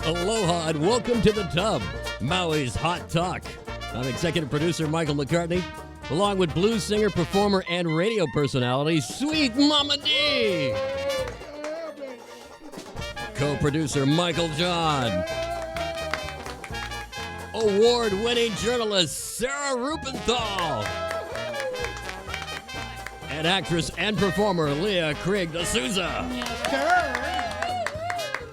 Aloha and welcome to The Tub, Maui's Hot Talk. I'm executive producer Michael McCartney, along with blues singer, performer, and radio personality Sweet Mama Dee. Co-producer Michal John. Award-winning journalist Sarah Ruppenthal. And actress and performer Lia Krieg-DeSouza.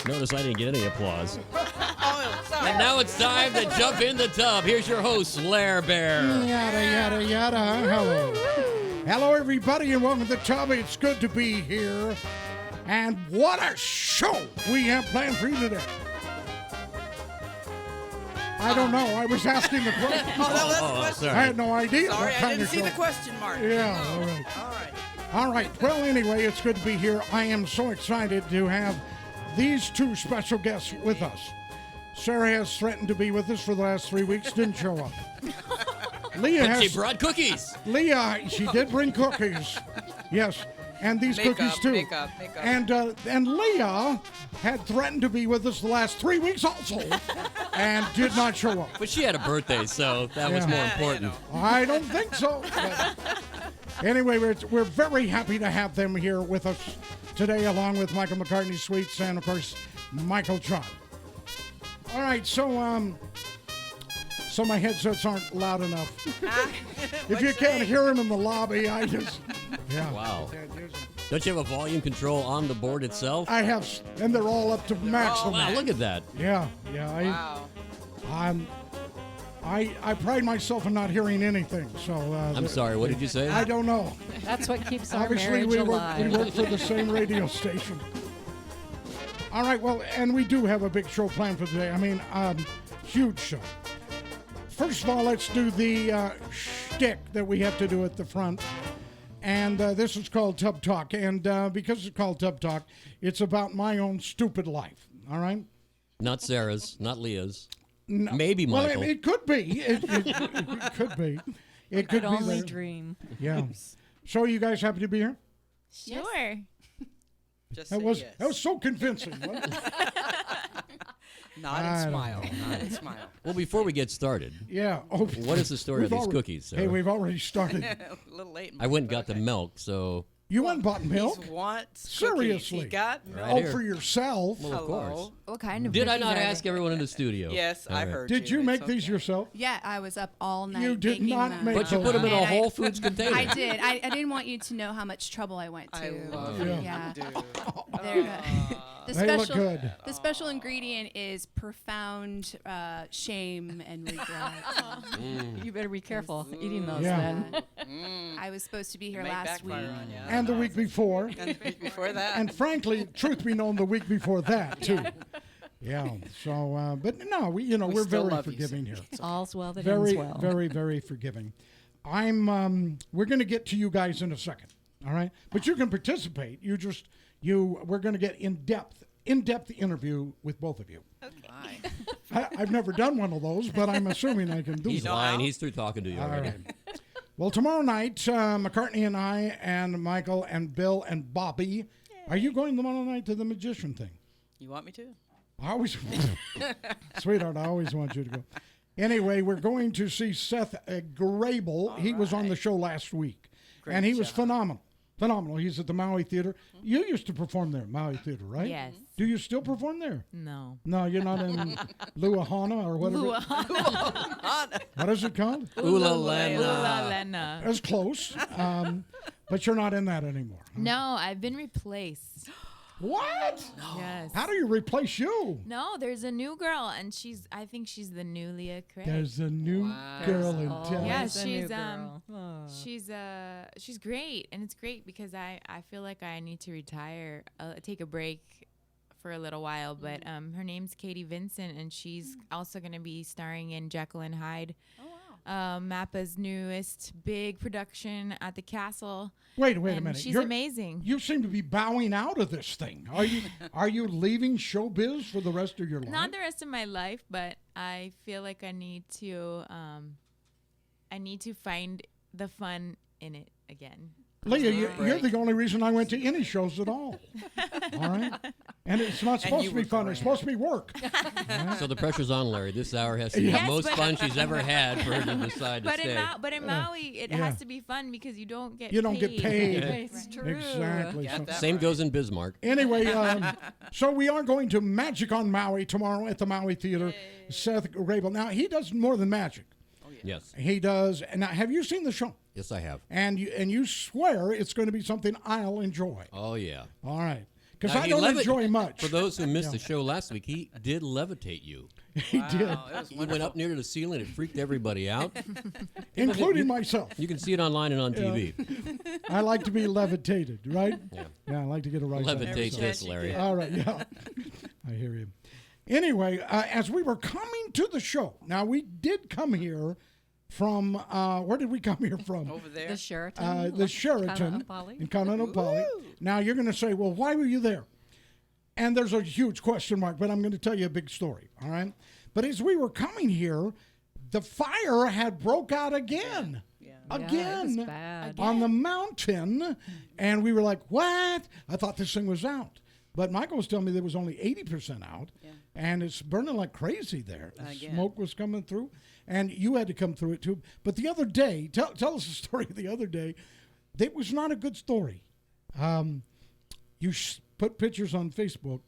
Notice I didn't get any applause. Oh, sorry. And now it's time to jump in the tub. Here's your host, Lair Bear. Yada, yada, yada. Hello. Hello, everybody, and welcome to The Tub. It's good to be here. And what a show we have planned for you today. I don't know. I was asking the question. Oh, that was the question. Sorry. I had no idea. Sorry, what I kind didn't of see show. the question mark. Yeah, all right. All right. All right. Well, anyway, it's good to be here. I am so excited to have these two special guests with us. Sarah has threatened to be with us for the last 3 weeks, didn't show up. Leah But has. she brought cookies. Leah, she did bring cookies. Yes, and these cookies too. Makeup. And Leah had threatened to be with us the last 3 weeks also, and did not show up. But she had a birthday, so that was Yeah. more important. I don't think so. But anyway, we're very happy to have them here with us today, along with Michael McCartney, Sweets, and of course Michal John. All right, so my headsets aren't loud enough. If you can't hear them in the lobby, I just Wow. Don't you have a volume control on the board itself? I have, and they're all up to maximum. Wow, look at that. Yeah. Wow. I pride myself in not hearing anything. So I'm sorry, what did you say? I don't know. That's what keeps our Obviously, marriage we alive. work for the same radio station. All right, well, and we do have a big show planned for today. I mean, huge show. First of all, let's do the shtick that we have to do at the front. And this is called Tub Talk. And because it's called Tub Talk, it's about my own stupid life. All right? Not Sarah's, not Leah's. No. Maybe Well, Michael. it could be. It could be. It could Could be only there. dream. Yeah. So you guys happy to be here? Sure. Just That say was yes. that was so convincing. wasn't it? Nod and smile. Nod and smile. Well, before we get started, Yeah. Oh, what is the story of we've these already- cookies, Hey, Sarah? we've already started. A little late. I went and got the milk, so... You went and bought milk? He wants Seriously? Cookies. He got milk. Right Oh, here. for yourself? Well, of course. Hello. What kind of Did I cookies not are ask they? everyone in the studio? Yes, All I right. heard Did you. you make It's these okay. yourself? Yeah, I was up all night. You did baking not them. make But you put them in a And Whole Foods container. I did. I didn't want you to know how much trouble I went to. I love Yeah. you. Yeah. Dude. They're, the They look special, good. The special ingredient is profound shame and regret. You better be careful eating those Yeah. then. I was supposed to be here May last week. backfire on you. And the week before. And the week before that. And frankly, truth be known, the week before that, too. Yeah. So, but no, we're still very love you, forgiving here. All's well that Very, ends well. very, very forgiving. We're going to get to you guys in a second. All right. But you can participate. We're going to get in-depth interview with both of you. I've never done one of those, but I'm assuming I can do He's that. lying. He's through talking to you All already. right. Well, tomorrow night, McCartney and I and Michael and Bill and Bobby, are you going tomorrow night to the magician thing? You want me to? I always, sweetheart, I always want you to go. Anyway, we're going to see Seth Grable. He was on the show last week, and he was job. phenomenal. Phenomenal. He's at the Maui Theater. You used to perform there, Maui Theater, right? Yes. Do you still perform there? No. No, you're not in Luahana or whatever. What is it called? Oola Ooh Lena. la Lena. It's close, but you're not in that anymore. No, I've been replaced. What? Yes. How do you replace you? No, there's a new girl, and I think she's the new Lia Krieg. There's a new girl in town. Yeah, There's a new she's girl. she's great, and it's great because I feel like I need to retire, take a break for a little while. But her name's Katie Vincent, and she's also going to be starring in Jekyll and Hyde. Mappa's newest big production at the Castle. Wait a and minute. She's amazing. You seem to be bowing out of this thing. Are you leaving showbiz for the rest of your life? Not the rest of my life, but I feel like I need to find the fun in it again. Leah, you're the only reason I went to any shows at all. All right? And it's not supposed to be fun. It's supposed to be work. So the pressure's on Larry. This hour has to be the most fun she's ever had for her to decide to stay. But in Maui, it has to be fun because you don't get get paid. It's true. Exactly. Same goes in Bismarck. Anyway, so we are going to Magic on Maui tomorrow at the Maui Theater. Seth Rabel. Now, he does more than magic. Oh, yeah. Yes. He does. And now, have you seen the show? Yes, I have. And you swear it's going to be something I'll enjoy. Oh, yeah. All right. Because I don't enjoy much. For those who missed the show last week, he did levitate you. He did. He went up near to the ceiling. It freaked everybody out. Including myself. You can see it online and on TV. I like to be levitated, right? Yeah. Yeah, I like to get a right. Levitate this, Larry. All right, yeah. I hear you. Anyway, as we were coming to the show, now we did come here from, where did we come here from? Over there. The Sheraton. The Sheraton in Kaanapali. Now you're going to say, well, why were you there? And there's a huge question mark, but I'm going to tell you a big story, all right? But as we were coming here, the fire had broke out again. Yeah, Again, it was bad. on the mountain. And we were like, what? I thought this thing was out. But Michael was telling me there was only 80% out. Yeah. And it's burning like crazy there. The smoke was coming through. And you had to come through it too. But the other day, tell us the story of the other day. It was not a good story. You put pictures on Facebook,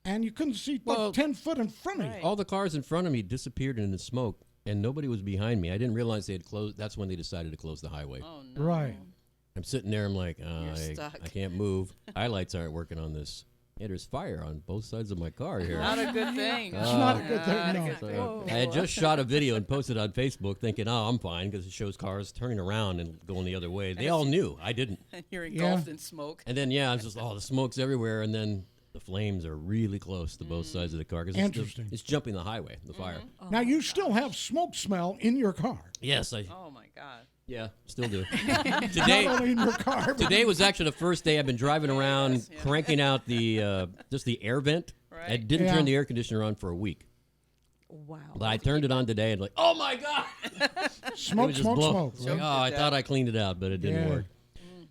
and you couldn't see 10 foot in front of you. All the cars in front of me disappeared in the smoke, and nobody was behind me. I didn't realize they had closed. That's when they decided to close the highway. Oh, no. Right. I'm sitting there. I'm like, I stuck. can't move. Highlights aren't working on this. Yeah, there's fire on both sides of my car here. Not a good thing. It's not a good thing, Not a no. good thing. So I had just shot a video and posted on Facebook thinking, oh, I'm fine because it shows cars turning around and going the other way. They all knew. I didn't. And you're engulfed in smoke. And then, I was just, the smoke's everywhere. And then the flames are really close to both sides of the car. 'Cause Interesting. It's jumping the highway, the fire. Now, you still have smoke smell in your car. Yes, Oh, my God. yeah, still do. Not Today, only in your car, but today was actually the first day I've been driving around cranking out the just the air vent. Right. I didn't turn the air conditioner on for a week. Wow. But I turned it on today and like, oh my God! smoke. It's like, Choked oh, I it thought down. I cleaned it out, but it didn't work.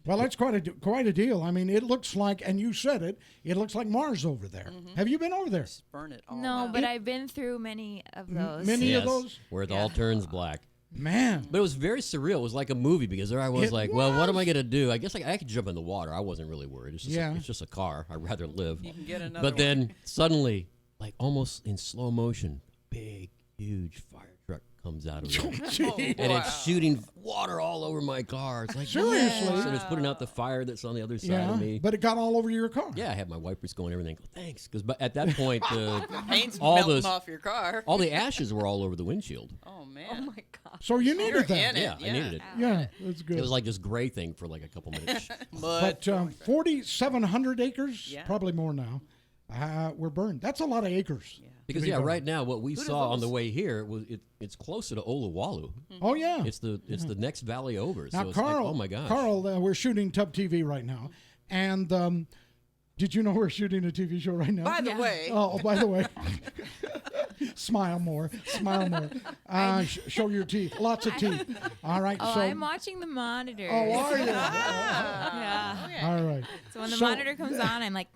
Well, that's quite a deal. I mean, it looks like, and you said it, it looks like Mars over there. Have you been over there? Just burn it all No, out. but I've been through many of those. Many of Yes, those? where it all turns black. Man. But it was very surreal. It was like a movie because there I was It like, well, what am I going to do? I guess I could jump in the water. I wasn't really worried. It's just, it's just a car. I'd rather live. You can get another But then suddenly, like almost in slow motion, big, huge fire truck comes out of it. And it's shooting water all over my car. It's like, Seriously? yes. And it's putting out the fire that's on the other side of me. But it got all over your car. Yeah, I had my wipers going and everything. Thanks. Because at that point, paint's all melting those- off your car. all the ashes were all over the windshield. Oh, man. Oh my God. So you needed You're that. in it. Yeah, I needed it. Yeah, that's good. It was like this gray thing for like a couple minutes. Mud. But 4,700 acres, Yeah. probably more now, were burned. That's a lot of acres. Because Big right now what we Who'd saw have on the those- way here was it's closer to Oluwalu. Oh, yeah. It's the next valley over. Now, so it's Carl, like, oh my gosh. Carl, we're shooting Tub TV right now. And did you know we're shooting a TV show right now? By the way, Oh, by the way. Smile more. Smile more. Show your teeth. Lots of teeth. All right. Oh, so, I'm watching the monitor. Oh, are you? Yeah. All right. So when the So- monitor comes on, I'm like,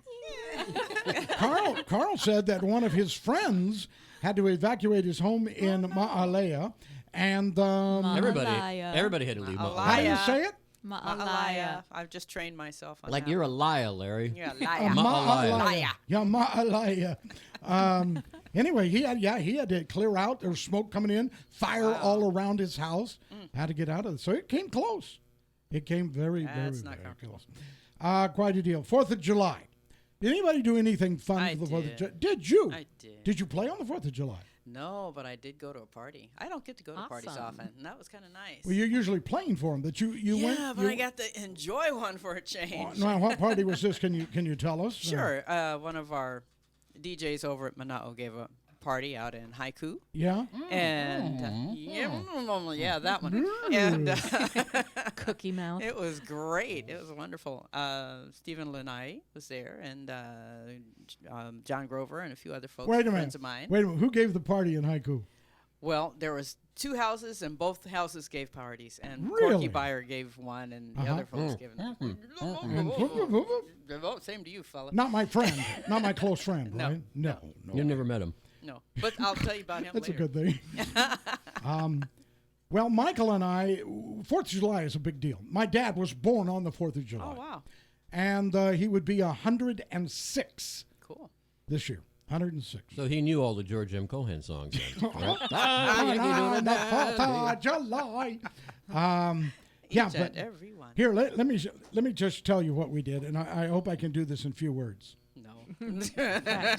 Carl said that one of his friends had to evacuate his home in Ma'alea. And everybody Malaya. had to leave. Malaya. how do you say it? Ma'alaya. I've just trained myself on Like that you're a one. liar, Larry. You're a Uh, liar. Ma'alaya. Yeah, Ma'alaya. Anyway, he had to clear out. There was smoke coming in, fire all around his house. Had to get out of it. So it came close. It came very, That's very, not very comfortable. close. Quite a deal. 4th of July. Did anybody do anything fun I for the 4th of did. July? Did you? I did. Did you play on the 4th of July? No, but I did go to a party. I don't get to go to parties Awesome. often, and that was kind of nice. Well, you're usually playing for them, but you went. Yeah, but I got to enjoy one for a change. Now, what party was this? Can you tell us? Sure. One of our DJs over at Mana'o gave a party out in Haiku. Yeah. And yeah, that one. And Cookie mouth. it was great. It was wonderful. Stephen Lanai was there, and John Grover and a few other folks, Wait a minute. friends of mine. Wait a minute. Who gave the party in Haiku? Well, there was 2 houses, and both houses gave parties, and Really? Corky Buyer gave one, and the other folks gave another. Same to you, fella. Not my friend, not my close friend, No, right? No. You never met him. No, but I'll tell you about him That's later. a good thing. Well, Michael and I, 4th of July is a big deal. My dad was born on the 4th of July. Oh, wow. And he would be 106 Cool. this year. 106. So he knew all the George M. Cohan songs. Then, right? On the 4th of July. Yeah, Each but and every one. here, let me just tell you what we did, and I hope I can do this in few words. No. chance.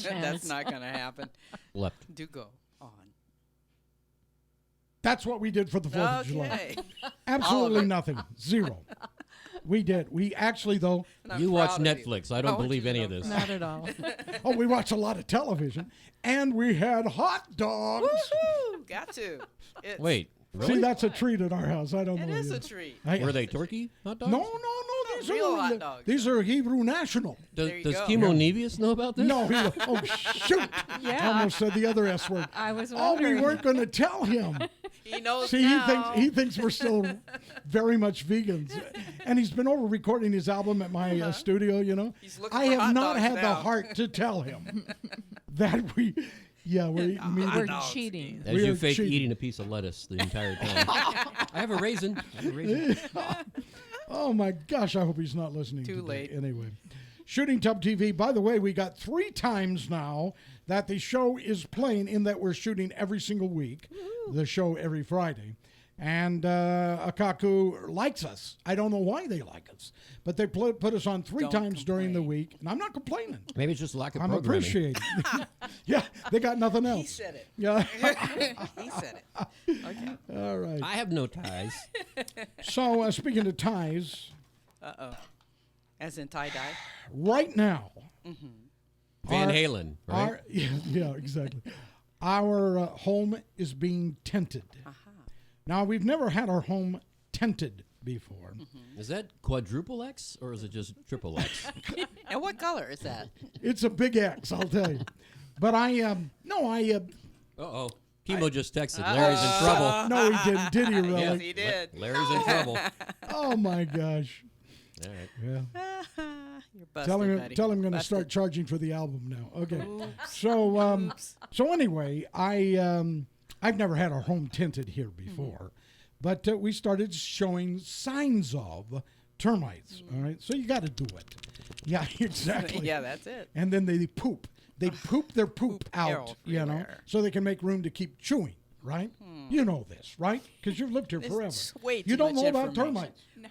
That's not going to happen. Left. Do go on. That's what we did for the 4th of July. Okay. Absolutely it. nothing. Zero. We did. We actually, though, And I'm You watch proud of Netflix. You. I don't want believe you to any of know this. Not at all. we watched a lot of television, and we had hot dogs. Woohoo! Got to. It's, Wait, really? See, that's a treat at our house. I don't It know. is you. a treat. Were they turkey hot dogs? No. These real are hot dogs. These are Hebrew National. Does, There you does go. Chemo Nevius know about this? No, oh shoot! I Yeah. almost said the other S word. I was Oh, we wondering. weren't going to tell him. He knows See, now. he thinks we're still very much vegans, and he's been over recording his album at my studio. You know, He's looking I for have hot not dogs had the now. heart to tell him that we, we We're dogs. cheating. As We you are fake cheating. eating a piece of lettuce the entire time. I have a raisin. Oh my gosh, I hope he's not listening. Too today. late. Anyway, Shooting Tub TV. By the way, we got 3 times now that the show is playing. In that we're shooting every single week, the show every Friday, and Akaku likes us. I don't know why they like us, but they put us on 3 Don't times during the complain. week, and I'm not complaining. Maybe it's just lack of I'm programming. appreciating. Yeah, they got nothing else. He said it. Yeah. He said it. Okay. All right. I have no ties. So speaking of ties, As in tie-dye. right now. Van Our- Halen, right? Our, yeah, exactly. Our home is being tinted. Now, we've never had our home tinted before. Is that quadruple X or is it just triple X? And what color is that? It's a big X, I'll tell you. But Uh-oh. Chemo just texted. Larry's in trouble. no, he didn't. Did he really? Yes, he did. Larry's in trouble. Oh, my gosh. All right. Yeah. You're busted, Tell him, buddy. tell him I'm going to Busted. start charging for the album now. Okay. So anyway, I've never had our home tinted here before, but we started showing signs of termites. All right, so you got to do it. Yeah, exactly. Yeah, that's it. And then they poop. They poop their poop out, you know, everywhere. so they can make room to keep chewing. Right? You know this, right? Because you've lived here It's forever. way You too don't much know about information. termites. No.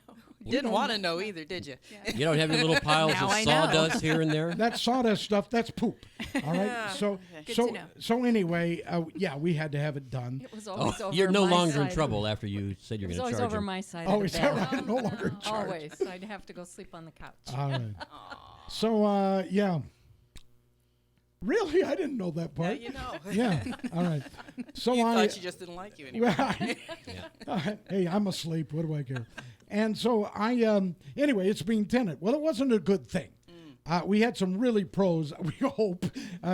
Didn't want to know either, did you? You don't have any little piles Now of I know. sawdust here and there? That sawdust stuff, that's poop. All right. So Good so to know. so anyway, yeah, we had to have it done. It was Oh, always over you're no my longer in side. trouble after you said It you're was going to always charge over him. my side Oh, of is the that bed. right? No longer in charge. Always. I'd have to go sleep on the couch. All right. So yeah. Really, I didn't know that Yeah, part. you know. Yeah. All right. So You I. thought she just didn't like you anymore. Hey, I'm asleep. What do I care? And so anyway, it's being tinted. Well, it wasn't a good thing. We had some really pros, we hope,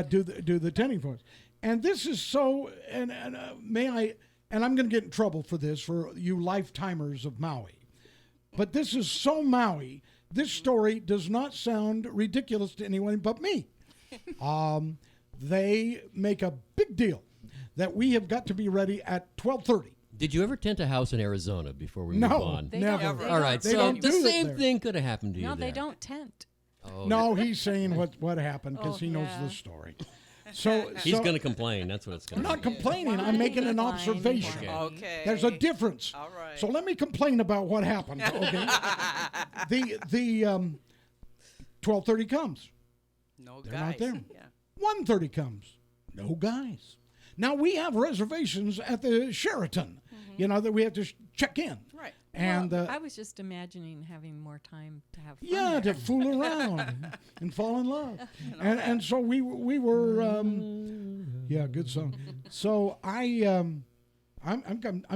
do the tinting for us. And this is so, and I'm going to get in trouble for this, for you lifetimers of Maui. But this is so Maui. This story does not sound ridiculous to anyone but me. They make a big deal that we have got to be ready at 12:30. Did you ever tint a house in Arizona before we move No, on? They never. don't- they All right, They so don't the do it same there. thing could have happened to you No, there. they don't tent. Oh, No, he's saying what happened because Oh, he knows yeah. the story. So He's so going to complain. That's what it's going I'm to not be. complaining. I'm making an Fine, observation. fine. Okay. There's a difference. All right. So let me complain about what happened. Okay. the 12:30 comes. No They're guys. not there. Yeah. 1:30 comes. No guys. Now we have reservations at the Sheraton. You know that we have to check in. Right. And Well, I was just imagining having more time to have fun. yeah, there. to fool around and fall in love. And so we were yeah, good song. So I'm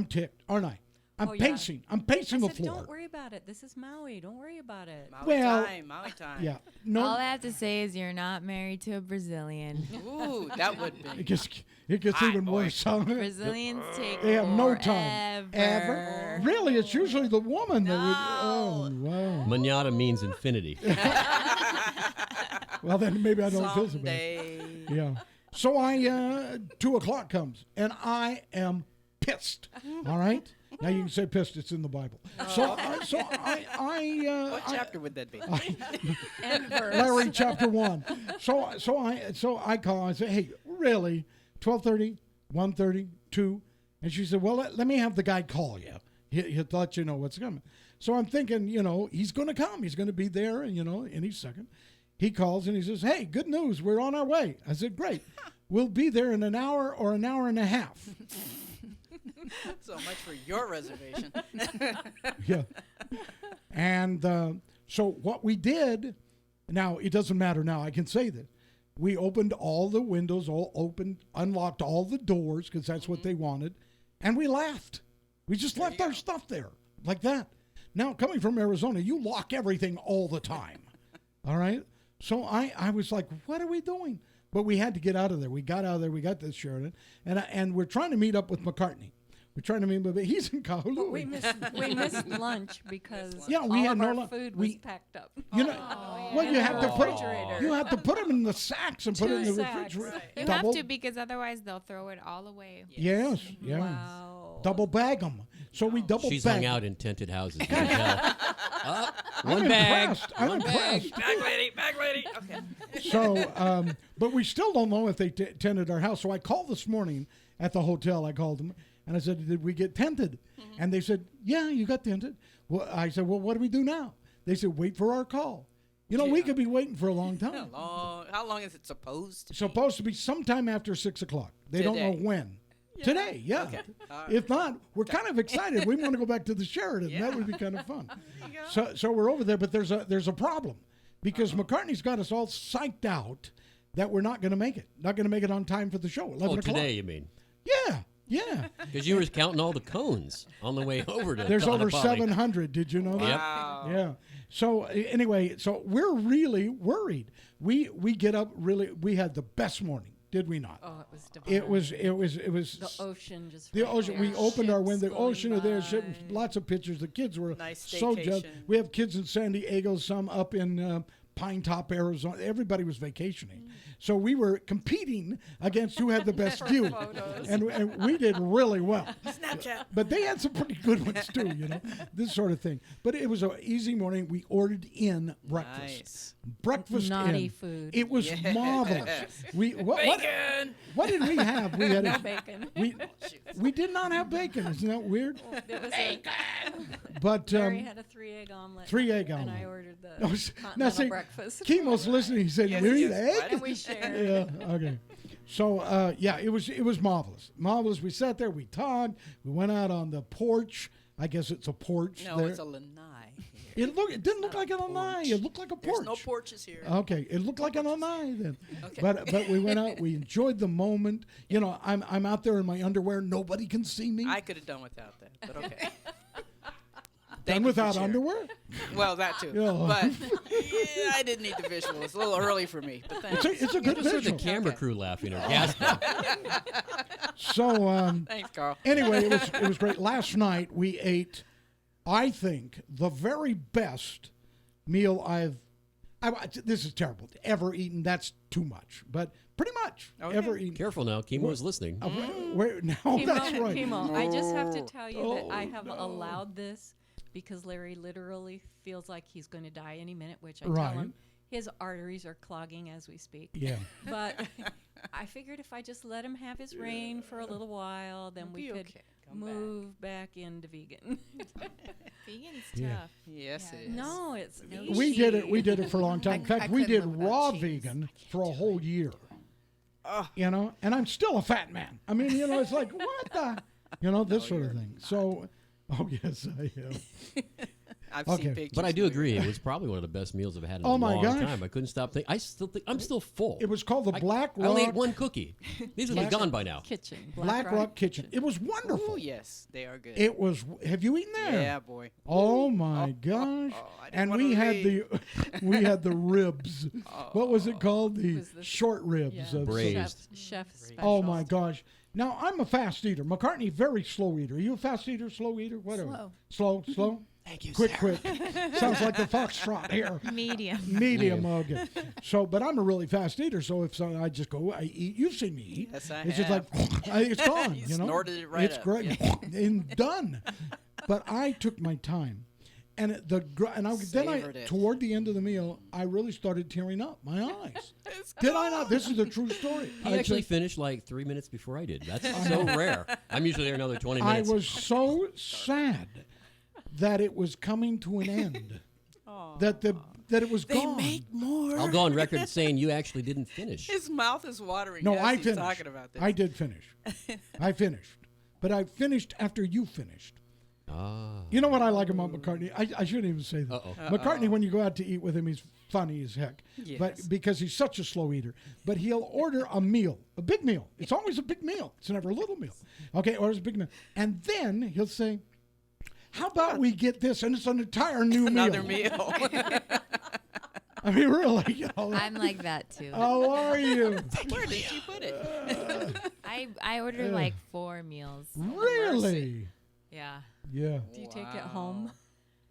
ticked, aren't I? I'm Oh, yeah. pacing. I'm I pacing the said, floor. don't worry about it. This is Maui. Don't worry about it. Maui Well- time. Maui time. Yeah. No. All I have to say is you're not married to a Brazilian. Ooh, that would be. it gets Hot even boy. worse. Huh? Brazilians take They have no time. forever. Really, it's usually the woman that would. Oh, wow. Manana means infinity. Well, then maybe I don't feel so bad. Someday. Yeah. So I 2 o'clock comes, and I am pissed. All right. Now you can say pissed. It's in the Bible. So What chapter would that be? And verse. Larry chapter 1. So I call. I say, hey, really? 12:30, 1:30, 2. And she said, well, let me have the guy call you. He'll let you know what's coming. So I'm thinking, he's going to come. He's going to be there, any second. He calls and he says, hey, good news. We're on our way. I said, great. We'll be there in an hour or an hour and a half. So much for your reservation. Yeah. And so what we did, now it doesn't matter now, I can say that. We opened all the windows, unlocked all the doors, because that's what they wanted, and we left. We just left our stuff there, like that. Now, coming from Arizona, you lock everything all the time, all right? So I was like, what are we doing? But we had to get out of there. We got out of there. We got to Sheridan, and we're trying to meet up with McCartney. We're trying to meet him, but he's in But Kahului. we missed lunch because Yeah, we all had of no our lunch. food We- was packed up. Well, you have to put Refrigerator. you have to put them in the sacks and put it in the Two sacks. refrigerator. You Double, have to because otherwise they'll throw it all away. yes, yeah. Wow. Double bag them. So we double She's bag. hung out in tented houses. You can tell. I'm One bag. impressed. I'm One bag. impressed. Bag lady. Okay. So, but we still don't know if they tented our house. So I called this morning at the hotel. I called them and I said, "Did we get tented?" And they said, "Yeah, you got tented." Well, I said, "Well, what do we do now?" They said, "Wait for our call." We could be waiting for a long time. How long is it supposed to be? Supposed to be sometime after 6 o'clock. They don't know Today. when. Today, yeah. Okay. All right. If not, we're kind of excited. We want to go back to the Sheridan. That would be kind of fun. So we're over there, but there's a problem because McCartney's got us all psyched out that we're not going to make it. Not going to make it on time for the show. 11 Oh, o'clock. today, you mean? Yeah. Because you were counting all the cones on the way over to There's over Kaanapali. 700. Did you know that? Yep. Wow. Yeah. So anyway, so we're really worried. We get up really. We had the best morning, did we not? Oh, it was divine. It was the ocean just the right ocean. there. We opened our Ships window. The going ocean is there. by. Lots of pictures. The kids were Nice so jealous. staycation. We have kids in San Diego, some up in Pine Top, Arizona. Everybody was vacationing. So we were competing against who had the best view. And we did really well. Snapchat. But they had some pretty good ones too, this sort of thing. But it was an easy morning. We ordered in breakfast. Nice. Breakfast Naughty in. food. It was marvelous. Bacon. What did we have? We had No bacon. we did not have bacon. Isn't that weird? It was a, But Mary had a 3-egg omelet. 3-egg And omelet. I ordered the now continental see, breakfast. Chemo's listening. He said, Yes, "We yes. eat Why egg." And we shared. Yeah. Okay. So it was marvelous. Marvelous. We sat there. We talked. We went out on the porch. I guess it's a porch. No, there. it's a lanai. It didn't look like an lanai. porch. It looked like a porch. There's no porches here. Okay, it looked like an lanai then. Okay. But we went out. We enjoyed the moment. I'm out there in my underwear. Nobody can see me. I could have done without that, but okay. Done Thank you for without sharing. underwear. Well, that too. Yeah. But I didn't need the visual. It's a little early for me. But thanks. It's a good Just heard the visual. camera crew laughing or gasping. So Thanks, Carl. anyway, it was great. Last night we ate, I think, the very best meal this is terrible, ever eaten. That's too much, but pretty much Okay. ever eaten. Careful now, Chemo's listening. Now Chemo, that's right. Chemo, I just have to tell you that I Oh, have no. allowed this because Larry literally feels like he's going to die any minute, which I Right. tell him his arteries are clogging as we speak. Yeah. But I figured if I just let him have his reign for a little while, then we be could okay. Come back. move back into vegan. Vegan's Yeah. tough. Yes, Yeah. it is. No, it's We did it for a long time. In I fact, we couldn't did live without raw cheese. vegan for a whole year. Ugh. And I'm still a fat man. I mean, it's like what the, this sort of thing. So, oh yes, I am. I've Okay. seen pictures. But I do where- agree. It was probably one of the best meals I've had in Oh a my long gosh. time. I couldn't stop thinking. I'm still full. It was called the Black I only ate Rock one cookie. These would be gone by now. Kitchen. Black Rock Kitchen. It was wonderful. Oh yes, they are good. It was. Have you eaten there? Yeah, boy. Oh my gosh! I didn't And wanna we had leave. we had the ribs. What was it called? The was the- short ribs. Yeah. of Braised. Chef special. Oh my gosh! Now I'm a fast eater. McCartney, very slow eater. Are you a fast eater, slow eater, whatever? Slow. Thank you, Quick. Sounds like the foxtrot here. Medium. Medium, okay. So, but I'm a really fast eater. So if so, I just go, I eat. You've seen me eat. Yes, I It's just have. like it's gone. You You know, snorted it right It's up. great and done. But I took my time, and then Savored it. toward the end of the meal, I really started tearing up my eyes. Did I not? This is a true story. He I actually just- finished like 3 minutes before I did. That's so rare. I'm usually there another 20 I minutes. was so sad that it was coming to an end. that it was They gone. make more. I'll go on record saying you actually didn't finish. His mouth is watering. No, as I he's finished. talking about this. I did finish. I finished. But I finished after you finished. Ah. You know what I like about McCartney? I shouldn't even say that. Uh-oh. McCartney, when you go out to eat with him, he's funny as heck. But Yes. because he's such a slow eater. But he'll order a meal, a big meal. It's always a big meal. It's never a little meal. Okay, orders a big meal. And then he'll say, how about we get this? And it's an entire new Another meal. meal. I mean, really. You know, I'm like that too. how are you? Where did you put it? I order like 4 meals. Really? Yeah. Yeah. Do you take it home?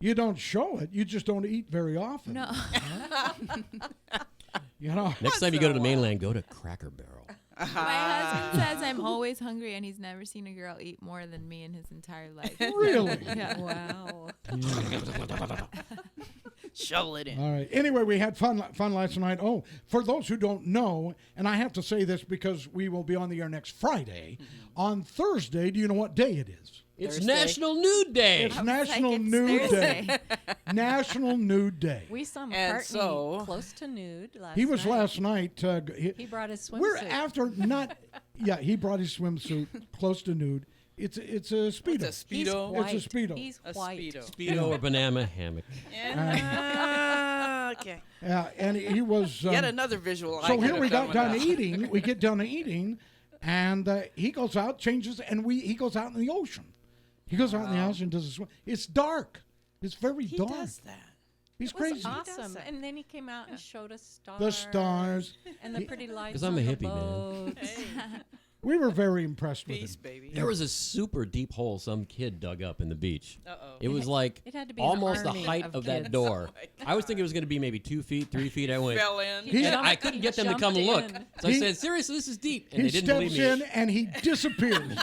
You don't show it. You just don't eat very often. No. You know. Next time you go to the mainland, go to Cracker Barrel. My husband says I'm always hungry, and he's never seen a girl eat more than me in his entire life. Really? Yeah. Wow. Shovel it in. All right. Anyway, we had fun last night. Oh, for those who don't know, and I have to say this because we will be on the air next Friday. On Thursday, do you know what day it is? It's Thursday. National Nude Day. It's Like, National it's Nude Thursday. Day. National Nude Day. We saw And McCartney so- close to nude last He was night. last night. He brought his swimsuit. We're after not. Yeah, he brought his swimsuit close to nude. It's a speedo. It's a He's Speedo. white. It's a Speedo. He's A white. Speedo. Speedo or banana hammock. Okay. Yeah, and he was. Yet another visual. I So could here have we done got done without. eating. We get done eating, and he goes out, changes, and he goes out in the ocean. He goes out in the ocean, does a swim. It's dark. It's very He dark. does that. He's It was crazy. awesome. that. And then he came out and showed us stars. The stars. And the pretty lights 'Cause I'm on a the hippie, man. boats. We were very impressed with Peace, him. baby. There was a super deep hole some kid dug up in the beach. Uh-oh. It was like It had to be an almost the army height of of that kids. door. I was thinking it was going to be maybe 2 feet, 3 feet. I went. Fell in. He- And I couldn't get them to come and look. Jumped in. So I He- said, seriously, this is deep. And He they didn't steps believe me. in and he disappears.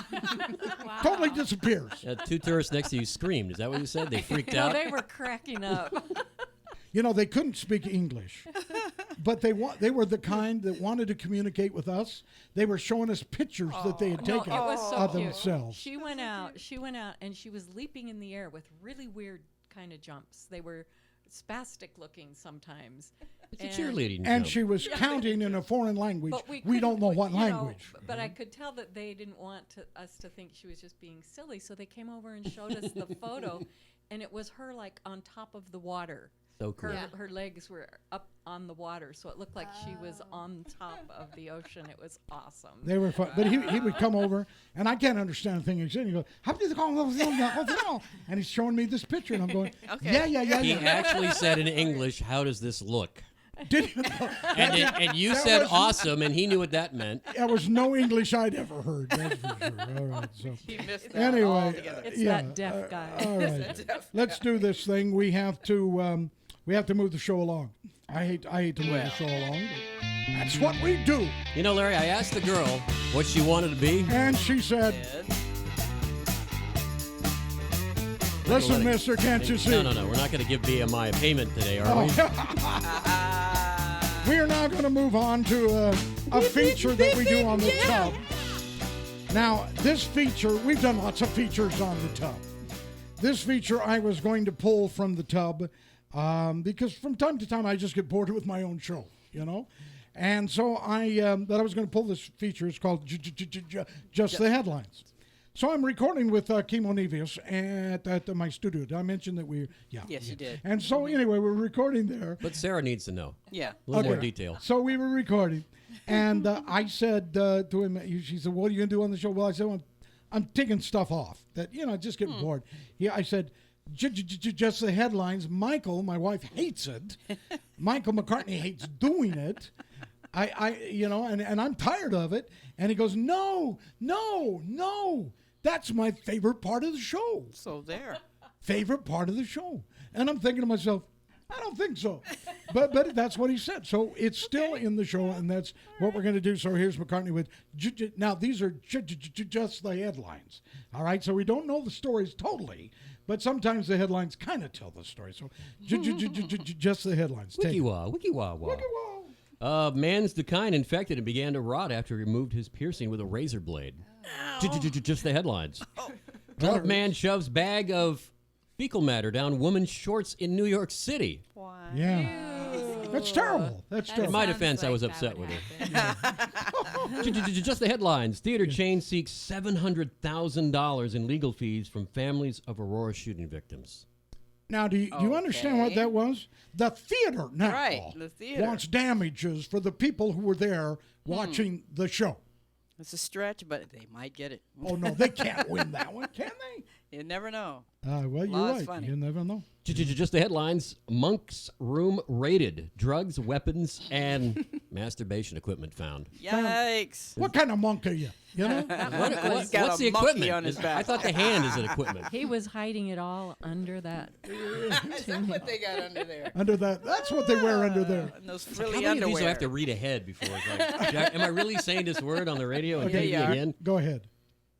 Totally disappears. 2 tourists next to you screamed. Is that what you said? They freaked No, out. they were cracking up. You know, they couldn't speak English, but they were the kind that wanted to communicate with us. They were showing us pictures that they had No, taken it was so of cute. themselves. She went out, and she was leaping in the air with really weird kind of jumps. They were spastic looking sometimes. It's a And- cheerleading And jump. she was counting in a foreign language. But We couldn't- don't know what you know, language. but I could tell that they didn't want us to think she was just being silly, so they came over and showed us the photo, and it was her like on top of the water. So cool. Her legs were up on the water, so it looked like she was on top of the ocean. It was awesome. They were fun. But he would come over, and I can't understand a thing he's saying. He goes, how do you call them? And he's showing me this picture, and I'm going, Okay. yeah. He actually said in English, how does this look? Did you know? And you That said was- awesome, and he knew what that meant. That was no English I'd ever heard. That's for sure. All right. So He missed that anyway, altogether. It's yeah, that deaf guy. All right. Let's do this thing. We have to move the show along. I hate to move the show along, but that's what we do. You know, Larry, I asked the girl what she wanted to be. And she said, "Listen, Let it- mister, can't you see? No. We're not going to give BMI a payment today, are we? We are now going to move on to a feature that we do on the tub. Now, this feature, we've done lots of features on the tub. This feature I was going to pull from the tub because from time to time I just get bored with my own show, you know? And so I was going to pull this feature. It's called Just the Headlines. So I'm recording with Chemo Nevius at my studio. Did I mention that we? Yeah. Yes, you did. And so anyway, we're recording there. But Sarah needs to know. Yeah. A little more detail. So we were recording, and I said to him, she said, "What are you gonna do on the show?" Well, I said, well, "I'm taking stuff off that just getting bored." I said, "Just the headlines." Michael, my wife, hates it. Michael McCartney hates doing it. And I'm tired of it. And he goes, "No. That's my favorite part of the show." So there. Favorite part of the show. And I'm thinking to myself, I don't think so. But that's what he said. So it's still in the show, and that's what we're going to do. So here's McCartney with, now these are just the headlines. All right? So we don't know the stories totally, but sometimes the headlines kind of tell the story. So just the headlines. Take it. Wiki-wah. Man's Decline infected and began to rot after he removed his piercing with a razor blade. Just the headlines. Drunk man shoves bag of fecal matter down woman's shorts in New York City. Why? Yeah. That's terrible. That's In terrible. my defense, I was upset with it. Just the headlines. Theater chain seeks $700,000 in legal fees from families of Aurora shooting victims. Now, do you understand what that was? The theater now Right, the theater. wants damages for the people who were there watching the show. It's a stretch, but they might get it. Oh, no, they can't win that one, can they? You never know. Well, you're Law's right. funny. You never know. Just the headlines. Monk's room raided. Drugs, weapons, and masturbation equipment found. Yikes. What kind of monk are you? You know? He's got What's a the monkey equipment? on his back. I thought the hand is an equipment. He was hiding it all under that. Is that what they got under there? Under that. That's what they wear under there. And those How frilly many of these underwear. do I have to read ahead before it's like, Jack, am I really saying this word on the radio and Okay, taking yeah. it again? Go ahead.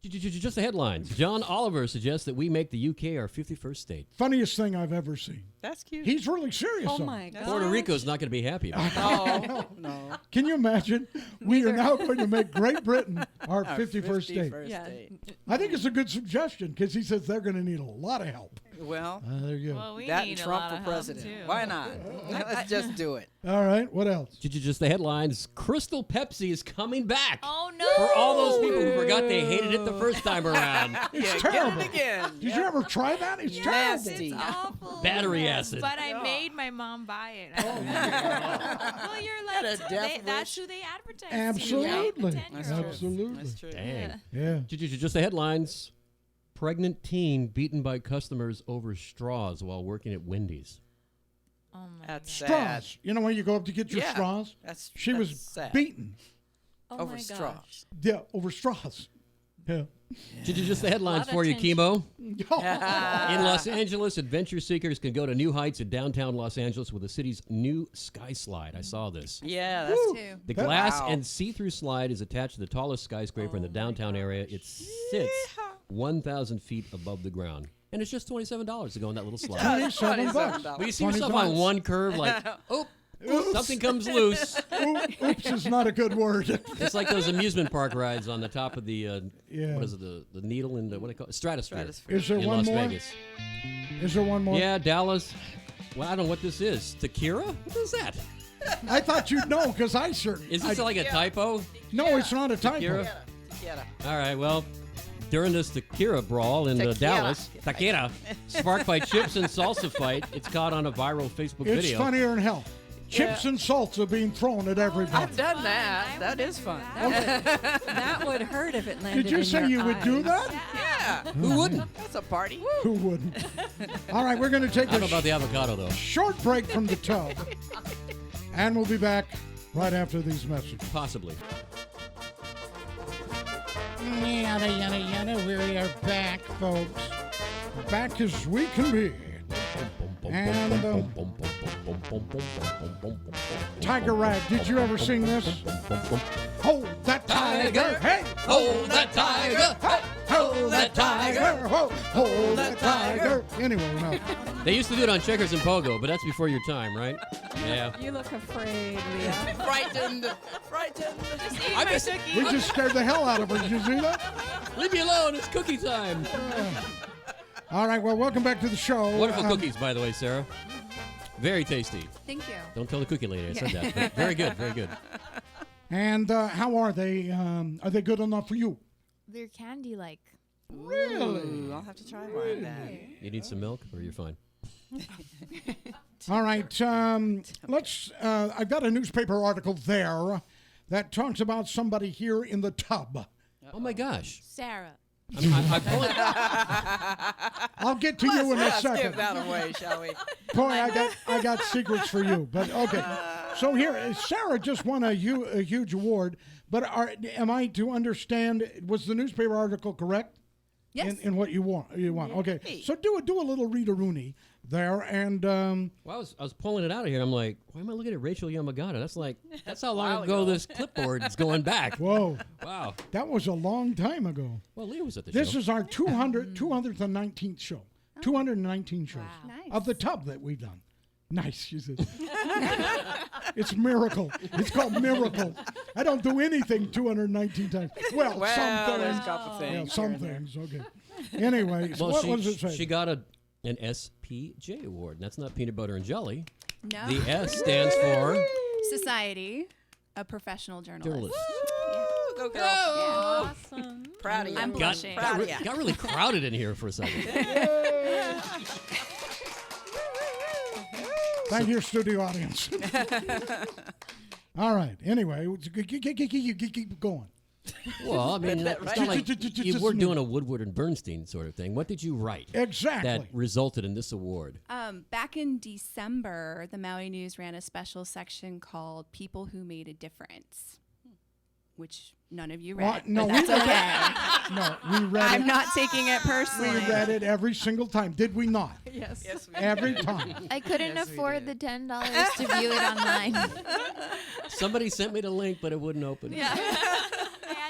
Just the headlines. John Oliver suggests that we make the UK our 51st state. Funniest thing I've ever seen. That's cute. He's really serious. Oh though. my God. Puerto Rico's not going to be happy about it. No. Can you imagine? We are now going to make Great Britain our 51st state. Yeah. I think it's a good suggestion because he says they're going to need a lot of help. Well, There you go. Well, we that need and a Trump lot for of help, president. too. Why not? Let's just do it. All right. What else? Just the headlines. Crystal Pepsi is coming back. Oh no! For all those people who forgot they hated it the first time around. It's Yeah, terrible. Get it again. Did you ever try that? It's Nasty. terrible. It's awful. Battery acid. But I made my mom buy it. Well, you're Had a like, death that's wish. who they advertise Absolutely. to, right? The 10-year-olds. That's true. Absolutely. That's true. Dang. Yeah. Just the headlines. Pregnant teen beaten by customers over straws while working at Wendy's. Oh my That's God. sad. Straws. You know when you go up to get your Yeah. straws? That's She was sad. beaten. Oh over my gosh. straws. Yeah, over straws. Yeah. Just the headlines Lot of for you, tension. Chemo. In Los Angeles, adventure seekers can go to new heights in downtown Los Angeles with the city's new sky slide. I saw this. Yeah, that's Too. The That- glass Wow. and see-through slide is attached to the tallest skyscraper in the downtown area. It sits 1,000 feet above the ground. And it's just $27 to go on that little slide. $27. But you see 20 yourself on bucks. one curve like, oh, something comes loose. Oops is not a good word. It's like those amusement park rides on the top of the, Yeah. what is it, the needle and the, what do you call it? Stratosphere. Stratosphere. Is there in one Las more? Vegas. Is there one more? Yeah, Dallas. Well, I don't know what this is. Tequila? What is that? I thought you'd know because I certainly. Is this like a typo? No, it's not a typo. Tequila? Tequila. All right, well, during this tequila brawl in Tequila. Dallas, tequila, sparked by chips and salsa fight, it's caught on a viral Facebook It's video. funnier than hell. Chips and salts are being thrown at everybody. I've done that. That is fun. That would hurt if it landed Did you in say your you would do eyes. that? Yeah. Who wouldn't? That's a party. Who wouldn't? All right, we're going to take I don't know a about the avocado, though. short break from the tub, and we'll be back right after these messages. Possibly. Yada, yada, yada. We are back, folks. Back as we can be. And Tiger Rag, did you ever sing this? Hold that tiger, hey! Hold that tiger! Hey! Hold that tiger, hold that tiger. Anyway, no. They used to do it on checkers and pogo, but that's before your time, right? Yeah. You look afraid, Leah. Frightened. Frightened. I miss it. We just scared the hell out of her. Did you see that? Leave me alone. It's cookie time. All right, well, welcome back to the show. Wonderful cookies, by the way, Sarah. Very tasty. Thank you. Don't tell the cookie lady I said that. But very good, very good. And how are they? Are they good enough for you? They're candy-like. Really? Ooh, I'll have to try one of that. You need some milk, or you're fine? All right. Let's. I've got a newspaper article there that talks about somebody here in the tub. Oh my gosh! Sarah. I pull it. I'll get to you in a Let's give second. that away, shall we? Boy, I got secrets for you. But okay. So here, Sarah just won a huge award. But am I to understand? Was the newspaper article correct? Yes. In what you want? Okay. So do a little Rita-Rooney there, and Well, I was pulling it out of here. I'm like, why am I looking at Rachel Yamagata? That's how long ago this clipboard is going back. whoa, Wow. that was a long time ago. Well, Leah was at the This show. is our 219th show. 219 shows Nice. of the tub that we've done. Nice, she said. It's miracle. It's called miracle. I don't do anything 219 times. Well, Well, some there's things. a couple things. Yeah, here some and there. things. Okay. Anyway, so Well, what does it say? she got an SPJ award. And that's not peanut butter and jelly. No. The S stands for Society, a professional journalist. journalist. Ooh, go girl. Awesome. Proud of you. I'm Got, blushing. got, re- got really crowded in here for a second. Thank you, studio audience. All right. Anyway, keep going. Well, I mean, that it's right? not like Just you a were minute. doing a Woodward and Bernstein sort of thing. What did you write Exactly. that resulted in this award? Back in December, the Maui News ran a special section called People Who Made a Difference, which none of you read. What? No, but we that's read okay. No, we read I'm it. not taking it We personally. read it every single time. Did we not? Yes. Yes, we Every time. I couldn't Yes, we afford the did. $10 to view it online. Somebody sent me the link, but it wouldn't open.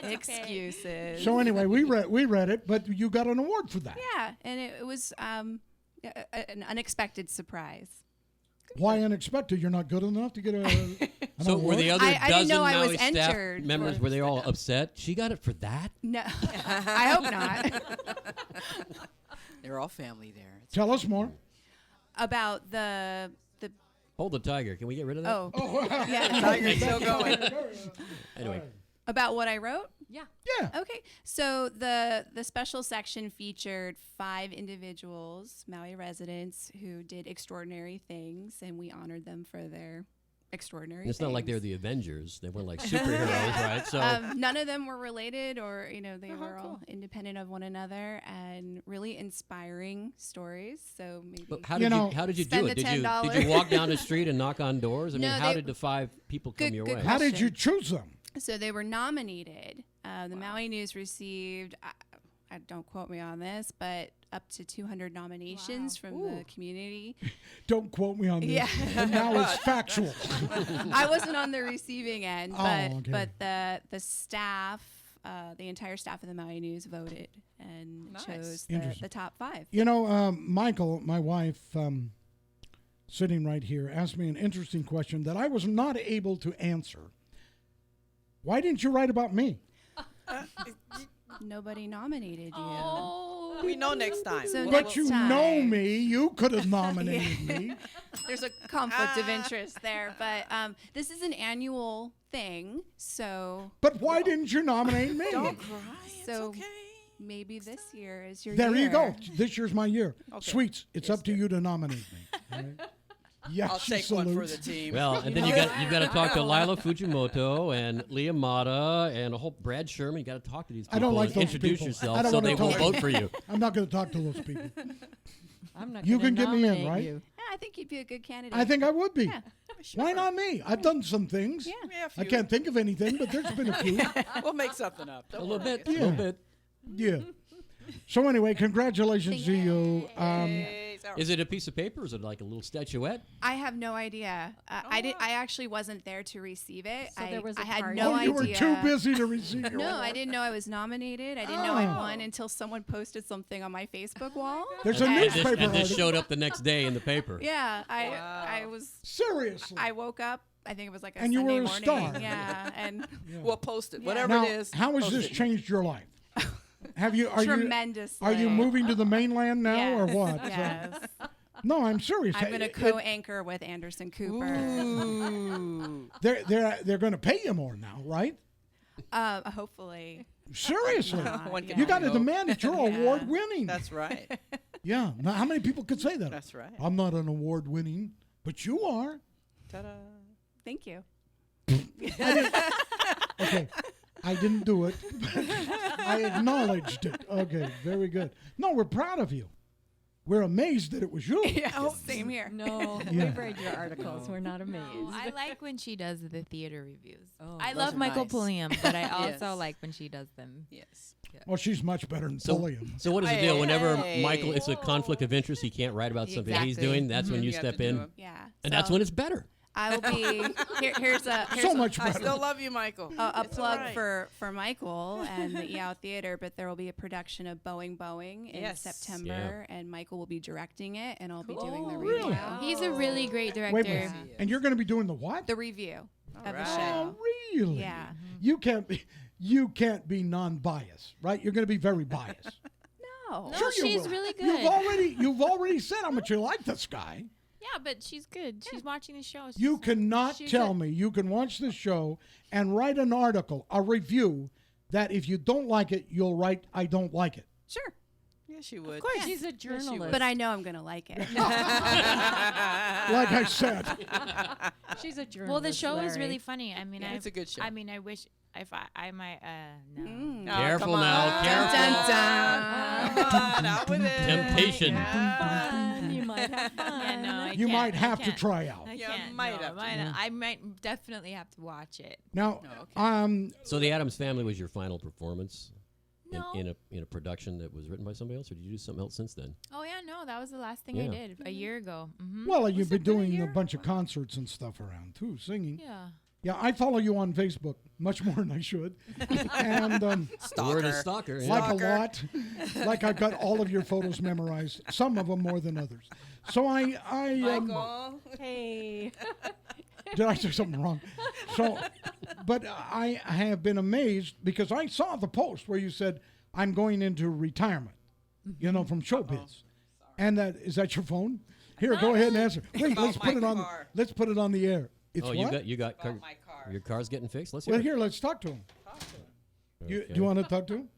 Excuses. So anyway, we read it, but you got an award for that. Yeah, and it was an unexpected surprise. Why unexpected? You're not good enough to get an So were award? the other I didn't dozen know I was Maui staff entered members, for- were they all upset? She got it for that? No, I hope not. They're all family there. It's Tell us more. About the Hold the tiger. Can we get rid of that? oh yeah Tiger's still going. Anyway, about what I wrote. Yeah. Yeah. Okay, so the special section featured 5 individuals, Maui residents, who did extraordinary things, and we honored them for their extraordinary it's things. not like they're the Avengers. They weren't like superheroes, right? So None of them were related, or they were all independent of one another, and really inspiring stories. So maybe. but how You did know, you how did you spend do it? the Did you $10. walk down the street and knock on doors? I mean, No, how they- did the 5 people come Good- your good way? How did you question. choose them? So they were nominated. The Maui News received, I don't quote me on this, but up to 200 nominations from the community. Don't quote me on this. Yeah. But now it's factual. I wasn't on the receiving end, Oh, but okay. but the staff, the entire staff of the Maui News voted and Nice. chose Interesting. the top 5. You know, Michael, my wife, sitting right here, asked me an interesting question that I was not able to answer. Why didn't you write about me? Nobody nominated you. Oh. We know next time. So But next you time. know me. You could have nominated me. There's a conflict of interest there, but this is an annual thing, so But why didn't you nominate me? Don't cry. It's So- okay. maybe this year is your There year. you go. This year's my year. Okay. Sweets, it's up to you to nominate me. All right? Yes, I'll she take one for salutes. the team. Well, and then you've got to talk to Lila Fujimoto and Lia Mata and a whole Brad Sherman. You got to talk to these people I don't like and those introduce people. I yourself don't so wanna they will talk. vote for you. I'm not going to talk to those people. I'm not You gonna can get me in, nominate right? you. Yeah, I think you'd be a good candidate. I think I would be. Yeah. Why not me? I've done some things. Yeah. Yeah, a I few. can't think of anything, but there's been a few. We'll make something up. A Don't little worry. bit, a little Yeah. bit. Yeah. So anyway, congratulations to you. Hey, Sarah. Is it a piece of paper? Is it like a little statuette? I have no idea. I actually wasn't there to receive it. So there was I a had party. no oh, you idea. were too busy to receive your No, award. I didn't know I was nominated. I didn't know I won until someone posted something on my Facebook wall. There's a And newspaper this article. showed up the next day in the paper. Yeah, I was. Seriously. I woke up. I think it was like a And you Sunday were a morning. star. Yeah, and We'll post it. Yeah. Whatever now, it is. how has post this it. changed your life? Are you tremendously. are you moving to the mainland now Yes, or what? Yes. No, I'm serious. I'm going to co-anchor with Anderson Cooper. Ooh. They're going to pay you more now, right? Hopefully. Seriously. One can You got to only hope. demand that you're award winning. That's right. Yeah. Now, how many people could say that? That's right. I'm not an award winning, but you are. Ta-da. Thank you. Okay. I didn't do it. I acknowledged it. Okay. Very good. No, we're proud of you. We're amazed that it was you. Yeah, same here. No, Yeah. we've read your articles. We're not amazed. I like when she does the theater reviews. Oh, I those love are Michael nice. Pulliam, but I also Yes. like when she does them. Yes. Well, she's much better than Pulliam. So what is the deal? Whenever Hey. Michael, it's a conflict of interest. He can't write about something he's Exactly. doing. That's when you You have step to do in, it. Yeah. and that's when it's better. I will be. Here's So much I better. still love you, Michael. a It's plug all right. for Michael and the EOW Theater, but there will be a production of Boeing in Yes. September, and Michael will be directing it, and I'll be doing the Cool. review. Really? He's a really great director. Wait a minute. And you're going to be doing the what? The review of the right. show. Oh, really? Yeah. You can't be non-biased, right? You're going to be very biased. No. No, Sure you she's will. really good. You've already said how much you like this guy. Yeah, but she's good. She's watching the show. You cannot she's tell a- me you can watch this show and write an article, a review, that if you don't like it, you'll write, I don't like it. Sure. Yes, you would. Of course, Yes. she's a you journalist. would. But I know I'm going to like it. Like I said. She's a journalist. Well, the show is Larry. really funny. I mean, Yeah, it's a good show. I mean, I wish if I might. No. Mm. Oh, Careful come now, on. careful. Come on, out with it. Temptation. Fun. You might have fun. Yeah, no, I You can't, might I have to can't. try out. I You can't. might no, have to. I might definitely have to watch it. Now, Oh, okay. So the Addams Family was your final performance No. in a production that was written by somebody else, or did you do something else since then? Oh yeah, no, that was the last thing Yeah. I did a year ago. Mm-hmm. well, you've been it been a doing a year? bunch of concerts and stuff around, too, singing. Yeah. Yeah, I follow you on Facebook much more than I should. And The word is Stalker. stalker. Yeah. like a Stalker. lot. Like I've got all of your photos memorized, some of them more than others. So Michael. Hey. did I say something wrong? So, but I have been amazed because I saw the post where you said, I'm going into retirement, from showbiz. And is that your phone? Here, go ahead and answer. Wait, About let's put my it on. car. Let's put it on the air. It's Oh, what? you got About my car. your car's getting fixed. Let's hear Well, it. here, let's talk to him. Do Okay. you want to talk to him?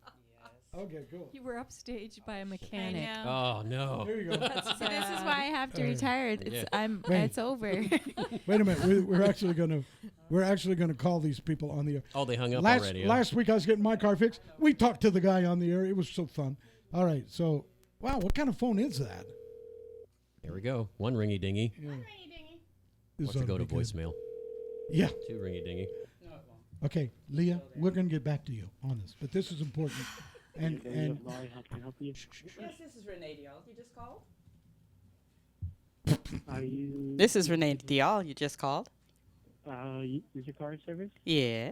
Okay, cool. You were upstaged by a mechanic. I know. Oh no. Here you go. See, this is why I have to retire. It's Wait. it's over. Wait a minute. We're actually gonna call these people on the air. Oh, they hung up Last already. huh? last week I was getting my car fixed. We talked to the guy on the air. It was so fun. All right, so wow, what kind of phone is that? There we go. One ringy dingy. This Wants to ought go to be good. voicemail. Yeah. Two ringy dingy. Okay, Leah, we're gonna get back to you on this, but this is important. And Laurie, how can I help you? Yes, this is Renee Dial. You just called? Are you? This is Renee Dial. You just called? Is your car in service? Yeah.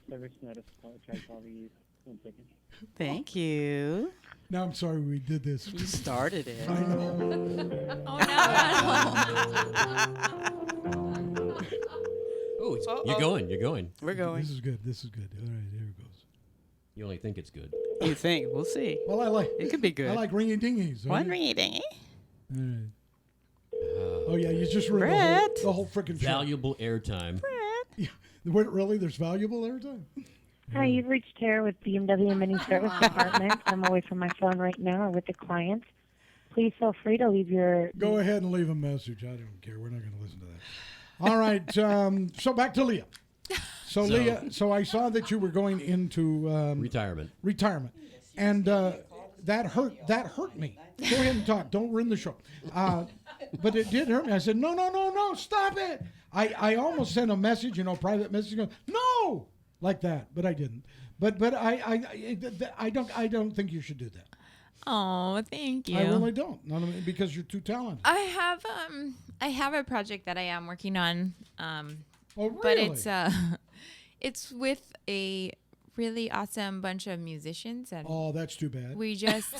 Service notice. I'll try calling you. 1 second. Thank you. now I'm sorry we did this. You started it. I know. Oh, Uh-oh. you're going. You're going. We're going. This is good. This is good. All right, here it goes. You only think it's good. You think? We'll see. Well, I like It could be good. I like ringy dingies. One ringy dingy. All right. Oh yeah, you just ruined Brett. the whole freaking show. Valuable airtime. Yeah. Wait, really? There's valuable airtime? Hi, you've reached Tara with BMW Mini Service Department. I'm away from my phone right now or with the client. Please feel free to leave your... Go ahead and leave a message. I don't care. We're not going to listen to that. All right. So back to Leah. So Leah, so I saw that you were going into Retirement. retirement, and that hurt me. Go ahead and talk. Don't ruin the show. But it did hurt me. I said, no, stop it. I almost sent a message, private message, going, no, like that, but I didn't. But I don't think you should do that. Oh, thank you. I really don't. Because you're too talented. I have a project that I am working on. Oh, really? But it's with a really awesome bunch of musicians, and Oh, that's too bad. we just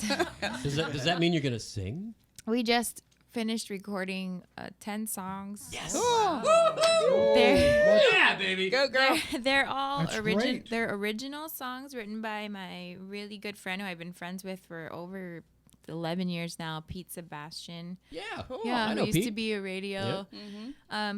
Does that mean you're gonna sing? we just finished recording 10 songs. Yes. They're, Yeah, baby. Go, girl. they're all That's great. They're original songs written by my really good friend who I've been friends with for over 11 years now, Pete Sebastian. Yeah. Yeah, I who know used to Pete. be a radio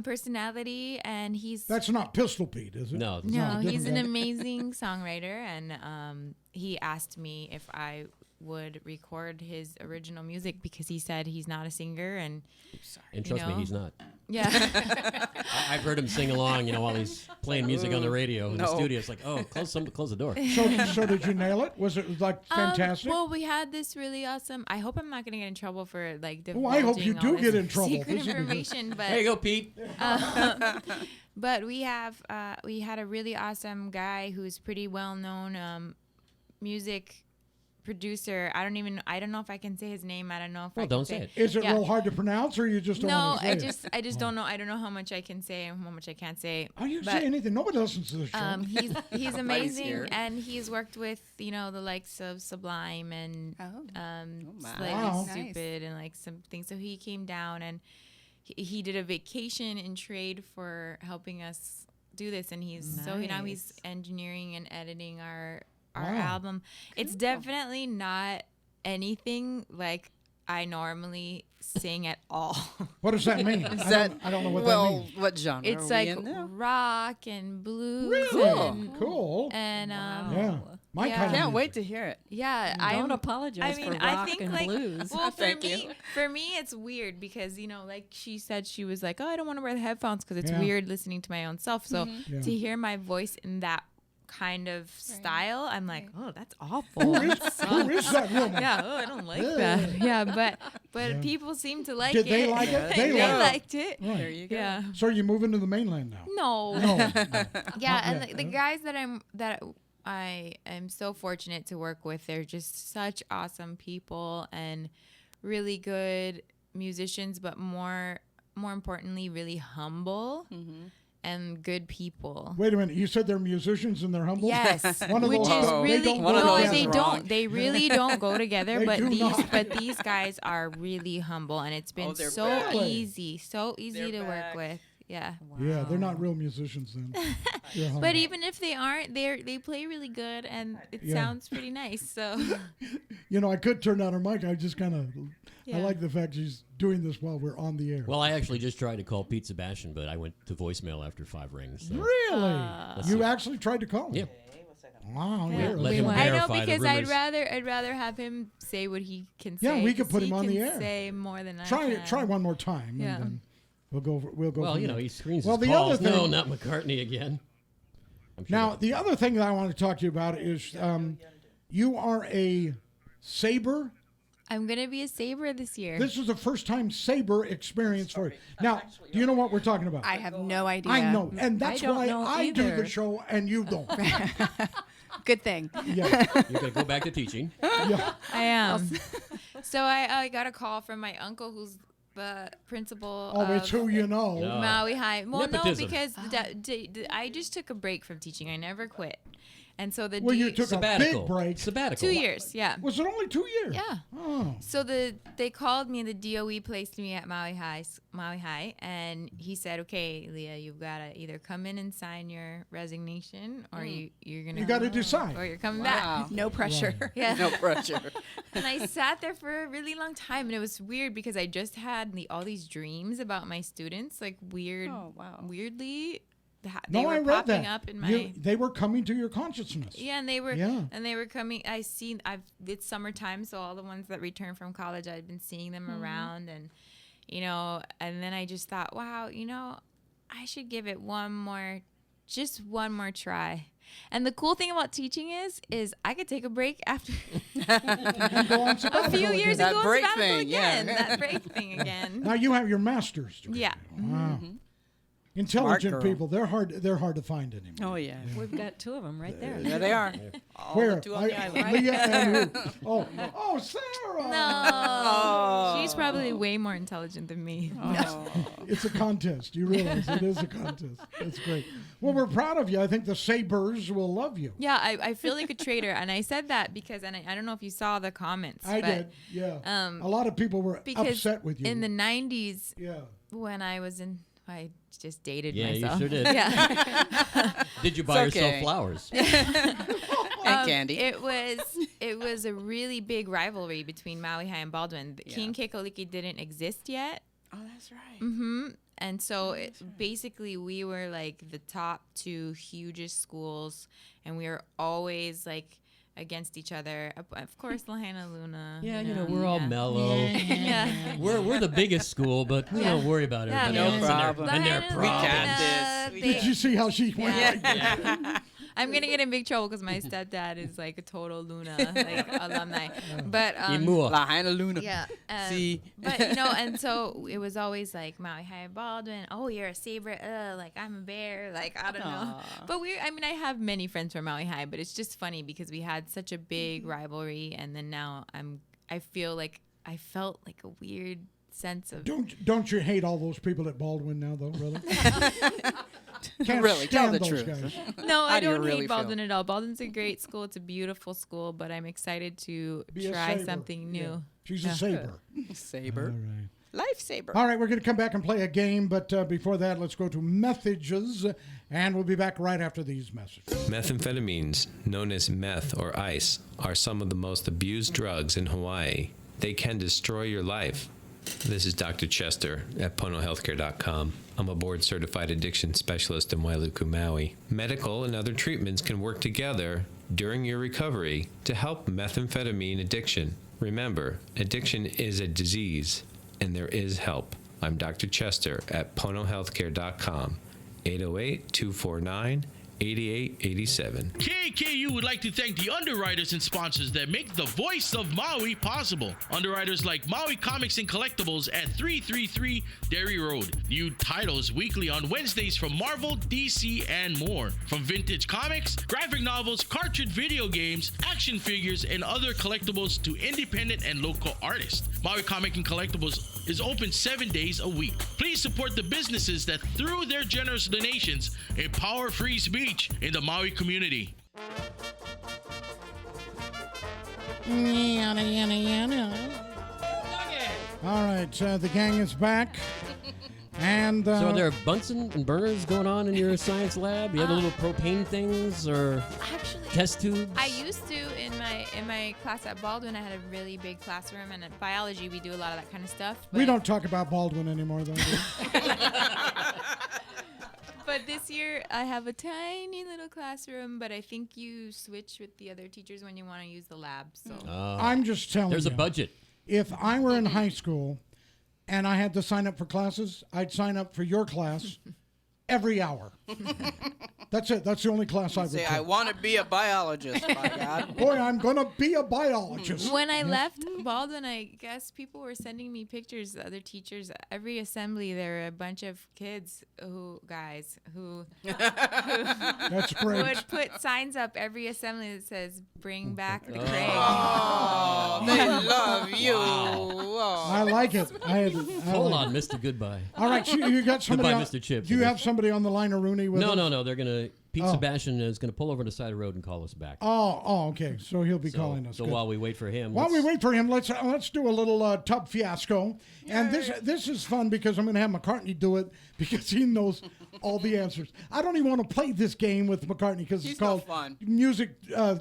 personality, and he's That's not Pistol Pete, is it? No. no, he's an different amazing songwriter, and he asked me if I would record his original music because he said he's not a singer, and And trust me, know? he's not. yeah. I've heard him sing along, while he's playing music on the radio in the No. studio. It's like, oh, close the door. So did you nail it? Was it like fantastic? Well, we had this really awesome. I hope I'm not gonna get in trouble for like divulging I hope you all do this get in trouble. secret This would be good. information, but There you go, Pete. But we had a really awesome guy who's pretty well known music producer. I don't know if I can say his name. I don't know if Well, I don't can say it. Is it yeah. real hard to pronounce, or you just don't No, want to say it? I just don't know. I don't know how much I can say and how much I can't say. How do you but, say anything? Nobody listens to the show. He's here. amazing, and he's worked with the likes of Sublime and my. Slightly Wow. Stupid and like some things. So he came down and he did a vacation in trade for helping us do this, and now he's engineering and editing our Wow. album. It's definitely not anything like I normally sing at all. What does that mean? I don't know what that means. What genre It's are like we in now? rock and blues. Really? Cool. And Yeah. My Yeah. kind of Can't music. wait to hear it. yeah, Don't apologize for rock and like, blues. Well, Thank you. for me, it's weird because like she said, she was like, "Oh, I don't want to wear the headphones because it's Yeah. weird listening to my own self." So Yeah. to hear my voice in that kind of style, I'm like, "Oh, that's Who awful." is that woman? Yeah, oh, I don't like that. Yeah, but Yeah. people seem to like Did it. they like it? They They liked it. liked it. Right. There you go. Yeah. So are you moving to the mainland now? No. No. Yeah, Not and yet, the huh? guys that I am so fortunate to work with, they're just such awesome people and really good musicians, but more importantly, really humble and good people. Wait a minute. You said they're musicians and they're humble? Yes, One of which those is go- they really don't One of go those no, is they together. wrong. don't. They really don't go together. They but do not. these guys are really humble, and it's been they're so back. easy They're to back. work with. Yeah. Yeah, they're not real musicians then. They're humble. But even if they aren't, they play really good, and it Yeah. sounds pretty nice. So I could turn down her mic. I just kind of, I Yeah. like the fact she's doing this while we're on the air. Well, I actually just tried to call Pete Sebastian, but I went to voicemail after 5 rings. So. Really? Let's You see. actually tried to call him? Yeah. Wow. Yeah. You're Let a him good I know verify the because I'd rumors. rather have him say what he can Yeah, say. we could 'cause put he him on the can air. Say more than I Try can. try one more time, Yeah. and then we'll go. We'll go. Well, from you know, there. he screens Well, his the calls. other No, thing- not McCartney again. I'm sure Now, that- the other thing that I want to talk to you about is you are a Sabre. I'm gonna be a Sabre this year. This is the first time Sabre experience for you. Now, do you know what we're talking about? I have no idea. I know, and that's don't why know I do either. the show and you don't. Good thing. Yeah, You're going to go back to teaching. yeah. I am. So I got a call from my uncle, who's the principal. Oh, of it's who you know. No. Maui High. Well, Nepotism. no, because I just took a break from teaching. I never quit, and so the Well, you took a Sabbatical. big break. Sabbatical. 2 years. Yeah. Was it only 2 years? Yeah. Oh, So they called me, and the DOE placed me at Maui High, and he said, "Okay, Lia, you've got to either come in and sign your resignation, or you're gonna you got to decide. or you're coming Wow. back." No pressure. Yeah. No pressure. And I sat there for a really long time, and it was weird because I just had all these dreams about my students, like Oh, wow. weirdly, they No, were I read popping that. up in my. They were coming to your consciousness. Yeah, and they were Yeah. coming. It's summertime, so all the ones that returned from college, I'd been seeing them around, and and then I just thought, wow, I should give it just one more try. And the cool thing about teaching is I could take a break after Go on a sabbatical few again. years That ago. break sabbatical thing, yeah. again, that break thing again. Now you have your master's degree. Yeah. Wow. Intelligent girl. people, they're hard to find anymore. Oh, yeah. We've got 2 of them right there. There they are. All Where? the 2 on the island. Leah and who? Oh, Sarah. No, she's probably way more intelligent than me. Oh. It's a contest. You realize it is a contest. That's great. Well, we're proud of you. I think the Sabres will love you. Yeah, I feel like a traitor, and I said that because, and I don't know if you saw the comments. I but did. Yeah. A lot of people were because upset with you. in the 90s, yeah. when I was in I just dated Yeah, myself. you sure did. Yeah. Did you buy It's yourself okay. flowers? And candy. It was a really big rivalry between Maui High and Baldwin. Yeah. King Kekoliki didn't exist yet. Oh, that's right. Mm-hmm. And so basically we were like the top two hugest schools, and we were always like against each other. Of course, Lahaina Luna. Yeah, we're all mellow. Yeah. We're the biggest school, but we don't worry about Yeah, everybody no else problem. and their Lahaina We got problems. this. We Did you see how she went? Yeah. Like, I'm gonna get in big trouble because my stepdad is like a total Luna like alumni. But Imua. Lahaina Luna. yeah. See? But and so it was always like Maui High Baldwin. Oh, you're a saber. Like I'm a bear. Like I don't know. Aw. But I have many friends from Maui High, but it's just funny because we had such a big rivalry, and then now I feel like I felt like a weird sense of. don't you hate all those people at Baldwin now, though, really? Can't Really, tell stand the those truth. guys. No, How I do you don't really hate Baldwin feel? at all. Baldwin's a great school. It's a beautiful school, but I'm excited to Be a try saber. something Yeah. new. She's Yeah. a saber. Saber. All right. Lifesaver. All right, we're going to come back and play a game, but before that, let's go to messages, and we'll be back right after these messages. Methamphetamines, known as meth or ice, are some of the most abused drugs in Hawaii. They can destroy your life. This is Dr. Chester at ponohealthcare.com. I'm a board-certified addiction specialist in Wailuku, Maui. Medical and other treatments can work together during your recovery to help methamphetamine addiction. Remember, addiction is a disease, and there is help. I'm Dr. Chester at ponohealthcare.com. 808-249-8887. KKU would like to thank the underwriters and sponsors that make the voice of Maui possible. Underwriters like Maui Comics and Collectibles at 333 Derry Road. New titles weekly on Wednesdays from Marvel, DC, and more. From vintage comics, graphic novels, cartridge video games, action figures, and other collectibles to independent and local artists. Maui Comic and Collectibles is open 7 days a week. Please support the businesses that, through their generous donations, empower free speech in the Maui community. All right, the gang is back. And So are there Bunsen and burners going on in your science lab? You have the little propane things or Actually, test tubes? I used to in my class at Baldwin. I had a really big classroom, and at biology we do a lot of that kind of stuff. we but- don't talk about Baldwin anymore, though. do we? But this year I have a tiny little classroom, but I think you switch with the other teachers when you want to use the lab. So I'm just telling There's you. a budget. If I were in high school and I had to sign up for classes, I'd sign up for your class every hour. That's it. That's the only class I would Say, take. I want to be a biologist, by God. Boy, I'm going to be a biologist. when I left Baldwin, I guess people were sending me pictures. The other teachers, every assembly, there were a bunch of kids who That's great. would put signs up every assembly that says "Bring back the Craig." Oh, they love you. I like it. Hold on, Mr. Goodbye. All right, so you got somebody Goodbye, on, Mr. Chips, Do you I guess. have somebody on the line, Rooney? With No, us? no. They're going to, Pete Oh. Sebastian is going to pull over to the side of the road and call us back. Oh, okay. So he'll be calling us. So Good. while we wait for him. While we let's- wait for him, let's do a little tub fiasco. And this is fun because I'm going to have McCartney do it because he knows all the answers. I don't even want to play this game with McCartney because it's He's no called fun. music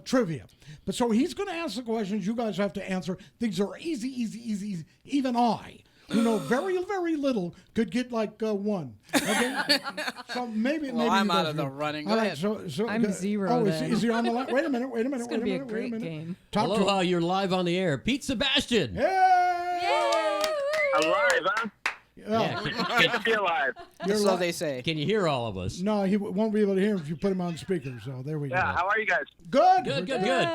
trivia. But so he's going to ask the questions. You guys have to answer. These are easy. Even I, who know very, very little, could get like one. Okay? So maybe I'm you out guys of the can. running. All Go right, ahead. so I'm zero Oh, then. is he on the line? Wait a minute. It's going to be a great game. Talk to Aloha, you're live on the air. Pete Sebastian. Hey! I'm live, huh? Yeah, Good to be alive. You're So li- they say. can you hear all of us? No, he won't be able to hear him if you put him on speaker. So there we Yeah, go. how are you guys? Good. Good.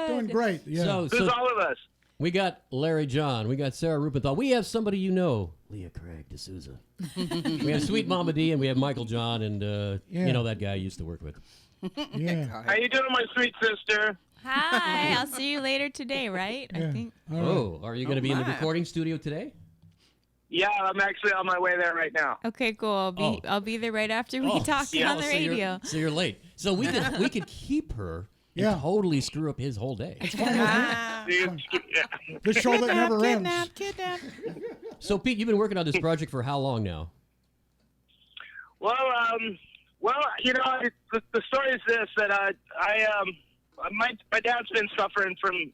Doing great. Yeah. So Who's all of us? we got Larry John. We got Sarah Ruppenthal. We have somebody you know, Lia Krieg-DeSouza. We have Sweet Mama Dee, and we have Michael John, and Yeah. you know that guy I used to work with. yeah. How you doing, my sweet sister? Hi, I'll see you later today, right? Yeah. I think. All right. Oh, are you going to be in the my. recording studio today? Yeah, I'm actually on my way there right now. Okay, cool. I'll be there right after we Oh, talk yeah. on the so you're- radio. So you're late. So we could keep her and Yeah. totally screw up his whole day. Dude, The show that never ends. Kidnap. So Pete, you've been working on this project for how long now? Well, you know, the story is this: that my dad's been suffering from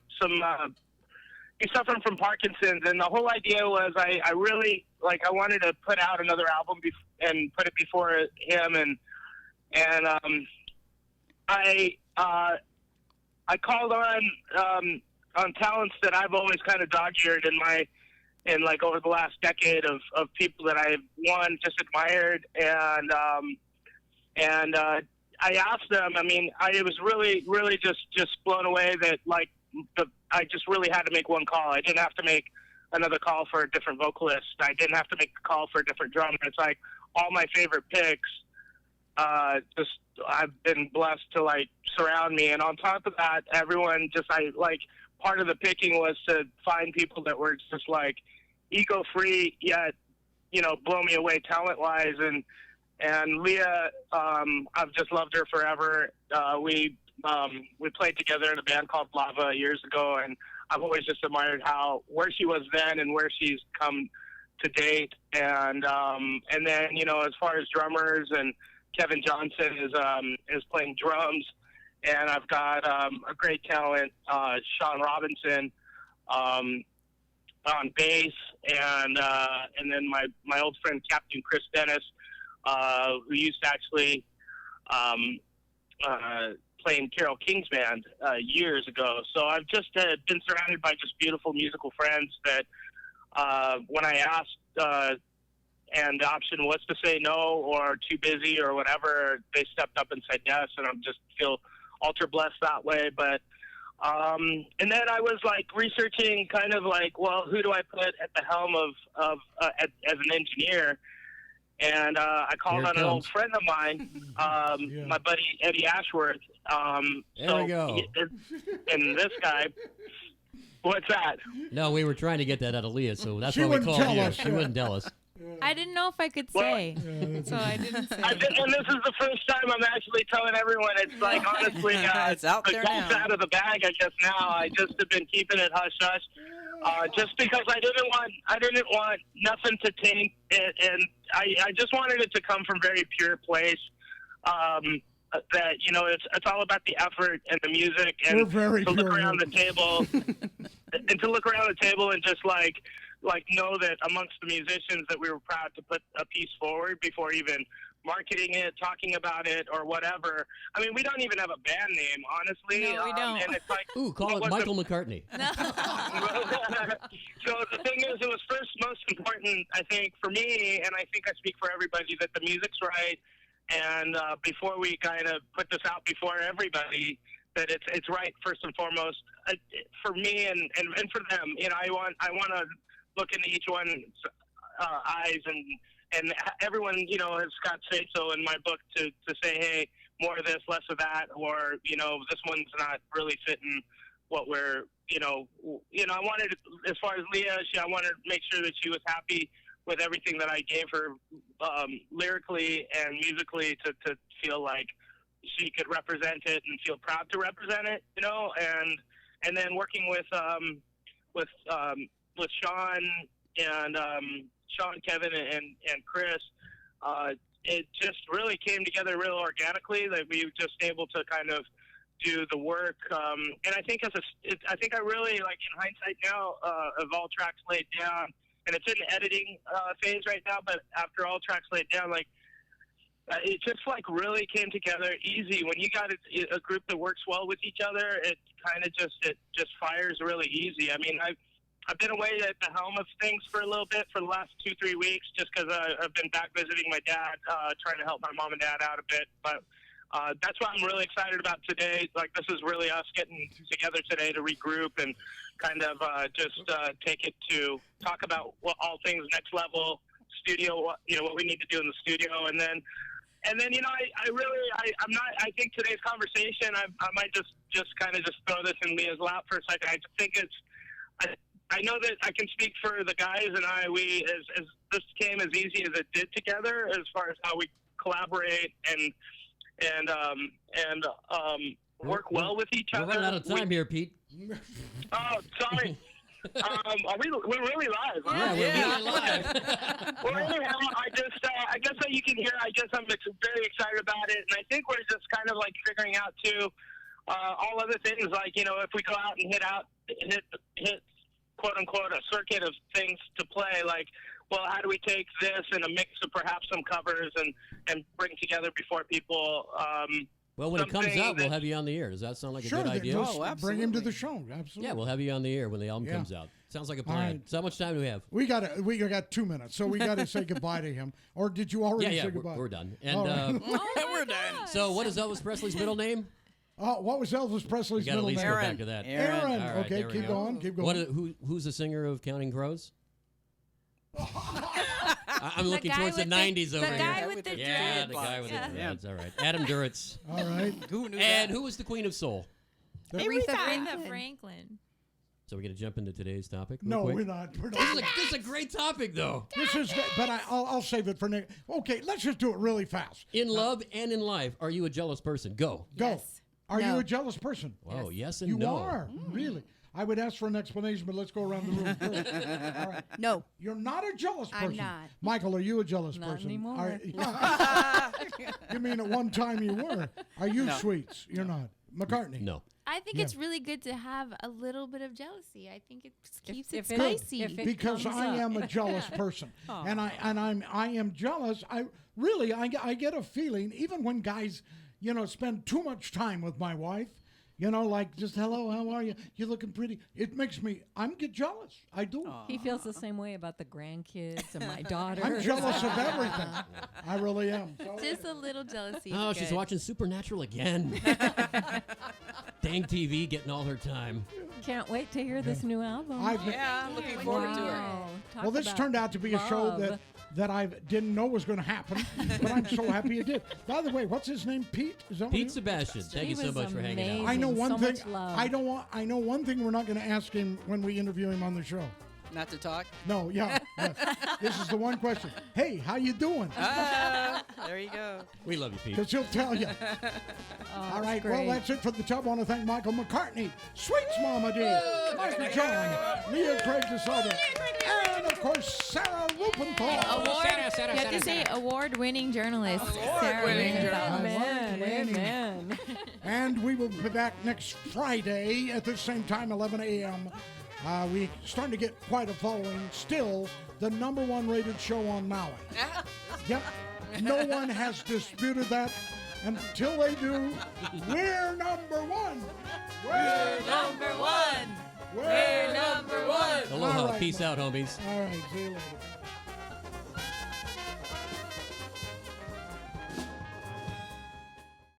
he's suffering from Parkinson's, and the whole idea was I really I wanted to put out another album and put it before him, and I called on talents that I've always kind of dog-eared in over the last decade of people that I've just admired, and I asked them. I mean, I was really just blown away that I just really had to make one call. I didn't have to make another call for a different vocalist. I didn't have to make a call for a different drummer. It's like all my favorite picks. I've been blessed to surround me, and on top of that, everyone part of the picking was to find people that were just ego-free yet blow me away talent-wise, and Lia, I've just loved her forever. We played together in a band called Lava years ago, and I've always just admired where she was then and where she's come to date, and then as far as drummers, and Kevin Johnson is playing drums, and I've got a great talent, Sean Robinson, on bass, and then my old friend Captain Chris Dennis, who used to actually play in Carole King's band years ago. So I've just been surrounded by just beautiful musical friends that when I asked and the option was to say no or too busy or whatever, they stepped up and said yes, and I'm just feel ultra blessed that way. But and then I was researching well, who do I put at the helm of as an engineer? And I called on an old friend of mine, my buddy Eddie Ashworth. There we go. And this guy, what's that? No, we were trying to get that out of Leah, so that's She why we wouldn't called tell you. us. She wouldn't tell us. I didn't know if I could say, so I didn't say. And this is the first time I'm actually telling everyone. It's honestly, it's out there cat's now. out of the bag, I guess. Now I just have been keeping it hush hush, just because I didn't want nothing to taint it, and I just wanted it to come from very pure place. That it's all about the effort and the music, and We're very to look pure. around the table, and to look around the table and just know that amongst the musicians that we were proud to put a piece forward before even marketing it, talking about it, or whatever. I mean, we don't even have a band name, honestly. No, we don't. And it's Ooh, call it Michael McCartney. So the thing is, it was first most important, I think, for me, and I think I speak for everybody, that the music's right. And before we kind of put this out before everybody, that it's right first and foremost for me and for them. I want to look into each one's eyes, and everyone has got say so in my book to say, hey, more of this, less of that, or this one's not really fitting what we're I wanted, as far as Lia, I wanted to make sure that she was happy with everything that I gave her lyrically and musically to feel like she could represent it and feel proud to represent it, and then working with Sean and Sean, Kevin, and Chris, it just really came together real organically. That we were just able to kind of do the work, and I think I think I really in hindsight now of all tracks laid down, and it's in the editing phase right now. But after all tracks laid down, it just really came together easy. When you got a group that works well with each other, it kind of just fires really easy. I mean, I've been away at the helm of things for a little bit for the last 2-3 weeks, just because I've been back visiting my dad, trying to help my mom and dad out a bit. But that's what I'm really excited about today. This is really us getting together today to regroup and kind of just take it to talk about all things next level studio, what we need to do in the studio, and then I think today's conversation, I might just kind of throw this in Leah's lap for a second. I just think I know that I can speak for the guys and we as this came as easy as it did together, as far as how we collaborate and work well with each other. We're running out of time here, Pete. Oh, sorry. We're really live. Yeah, we're really live. Well, anyhow, I guess that you can hear. I guess I'm very excited about it, and I think we're just kind of like figuring out too, all other things like if we go out and hit quote unquote a circuit of things to play, like, well, how do we take this and a mix of perhaps some covers and bring together before people. Well, when it comes out, we'll have you on the air. Does that sound like a good idea? Bring him to the show. Absolutely. Yeah, we'll have you on the air when the album comes out. Sounds like a plan. Right. So how much time do we have? We got 2 minutes, so we got to say goodbye to him. Or did you already say goodbye? We're done. And we're done. So what is Elvis Presley's middle name? What was Elvis Presley's middle name? Go back to that. Aaron. All right, okay, keep going. Keep going. Who's the singer of Counting Crows? I'm looking towards the 90s over here. The guy with the dreads. Yeah, the guy with the dreads. All right. Adam Duritz. All right. And who was the Queen of Soul? Aretha Franklin. So we're going to jump into today's topic? No, quick? we're not. This is a great topic, though. This is, but I'll save it for next. Okay, let's just do it really fast. In love and in life, are you a jealous person? Go. Yes. Are you a jealous person? Oh, yes and you no. You are, really. I would ask for an explanation, but let's go around the room first. All right. No. You're not a jealous person. I'm not. Michael, are you a jealous Not person? anymore. You mean at one time you were. Are you Sweets? You're not. McCartney? No. I think it's really good to have a little bit of jealousy. I think it just keeps it spicy. Because I am a jealous person, and I am jealous. I get a feeling even when guys, spend too much time with my wife. Like just hello, how are you? You're looking pretty. It makes me. Get jealous. I do. He feels the same way about the grandkids and my daughter. I'm jealous of everything. I really am. Just a little jealousy. Oh, she's watching Supernatural again. Dang TV getting all her time. Can't wait to hear this new album. I'm looking forward to it. Well, this turned out to be a show that I didn't know was going to happen, but I'm so happy it did. By the way, what's his name? Pete? Is that Pete Sebastian. Thank you so much for hanging out. I know one thing. I know one thing we're not going to ask him when we interview him on the show. Not to talk? No, yeah. This is the one question. Hey, how you doing? There you go. We love you, Pete. Because he'll tell you. All right, well, that's it for the tub. I want to thank Michael McCartney, Sweet Mama Dee, Michael John, Lia Krieg-DeSouza, and, of course, Sarah Ruppenthal. You have to say award-winning journalist. Award-winning Amen. Amen. And we will be back next Friday at the same time, 11 a.m. We're starting to get quite a following. Still, the #1 rated show on Maui. Yep. No one has disputed that. Until they do, we're #1. We're #1. We're #1. Aloha. Peace out, homies. All right. See you later.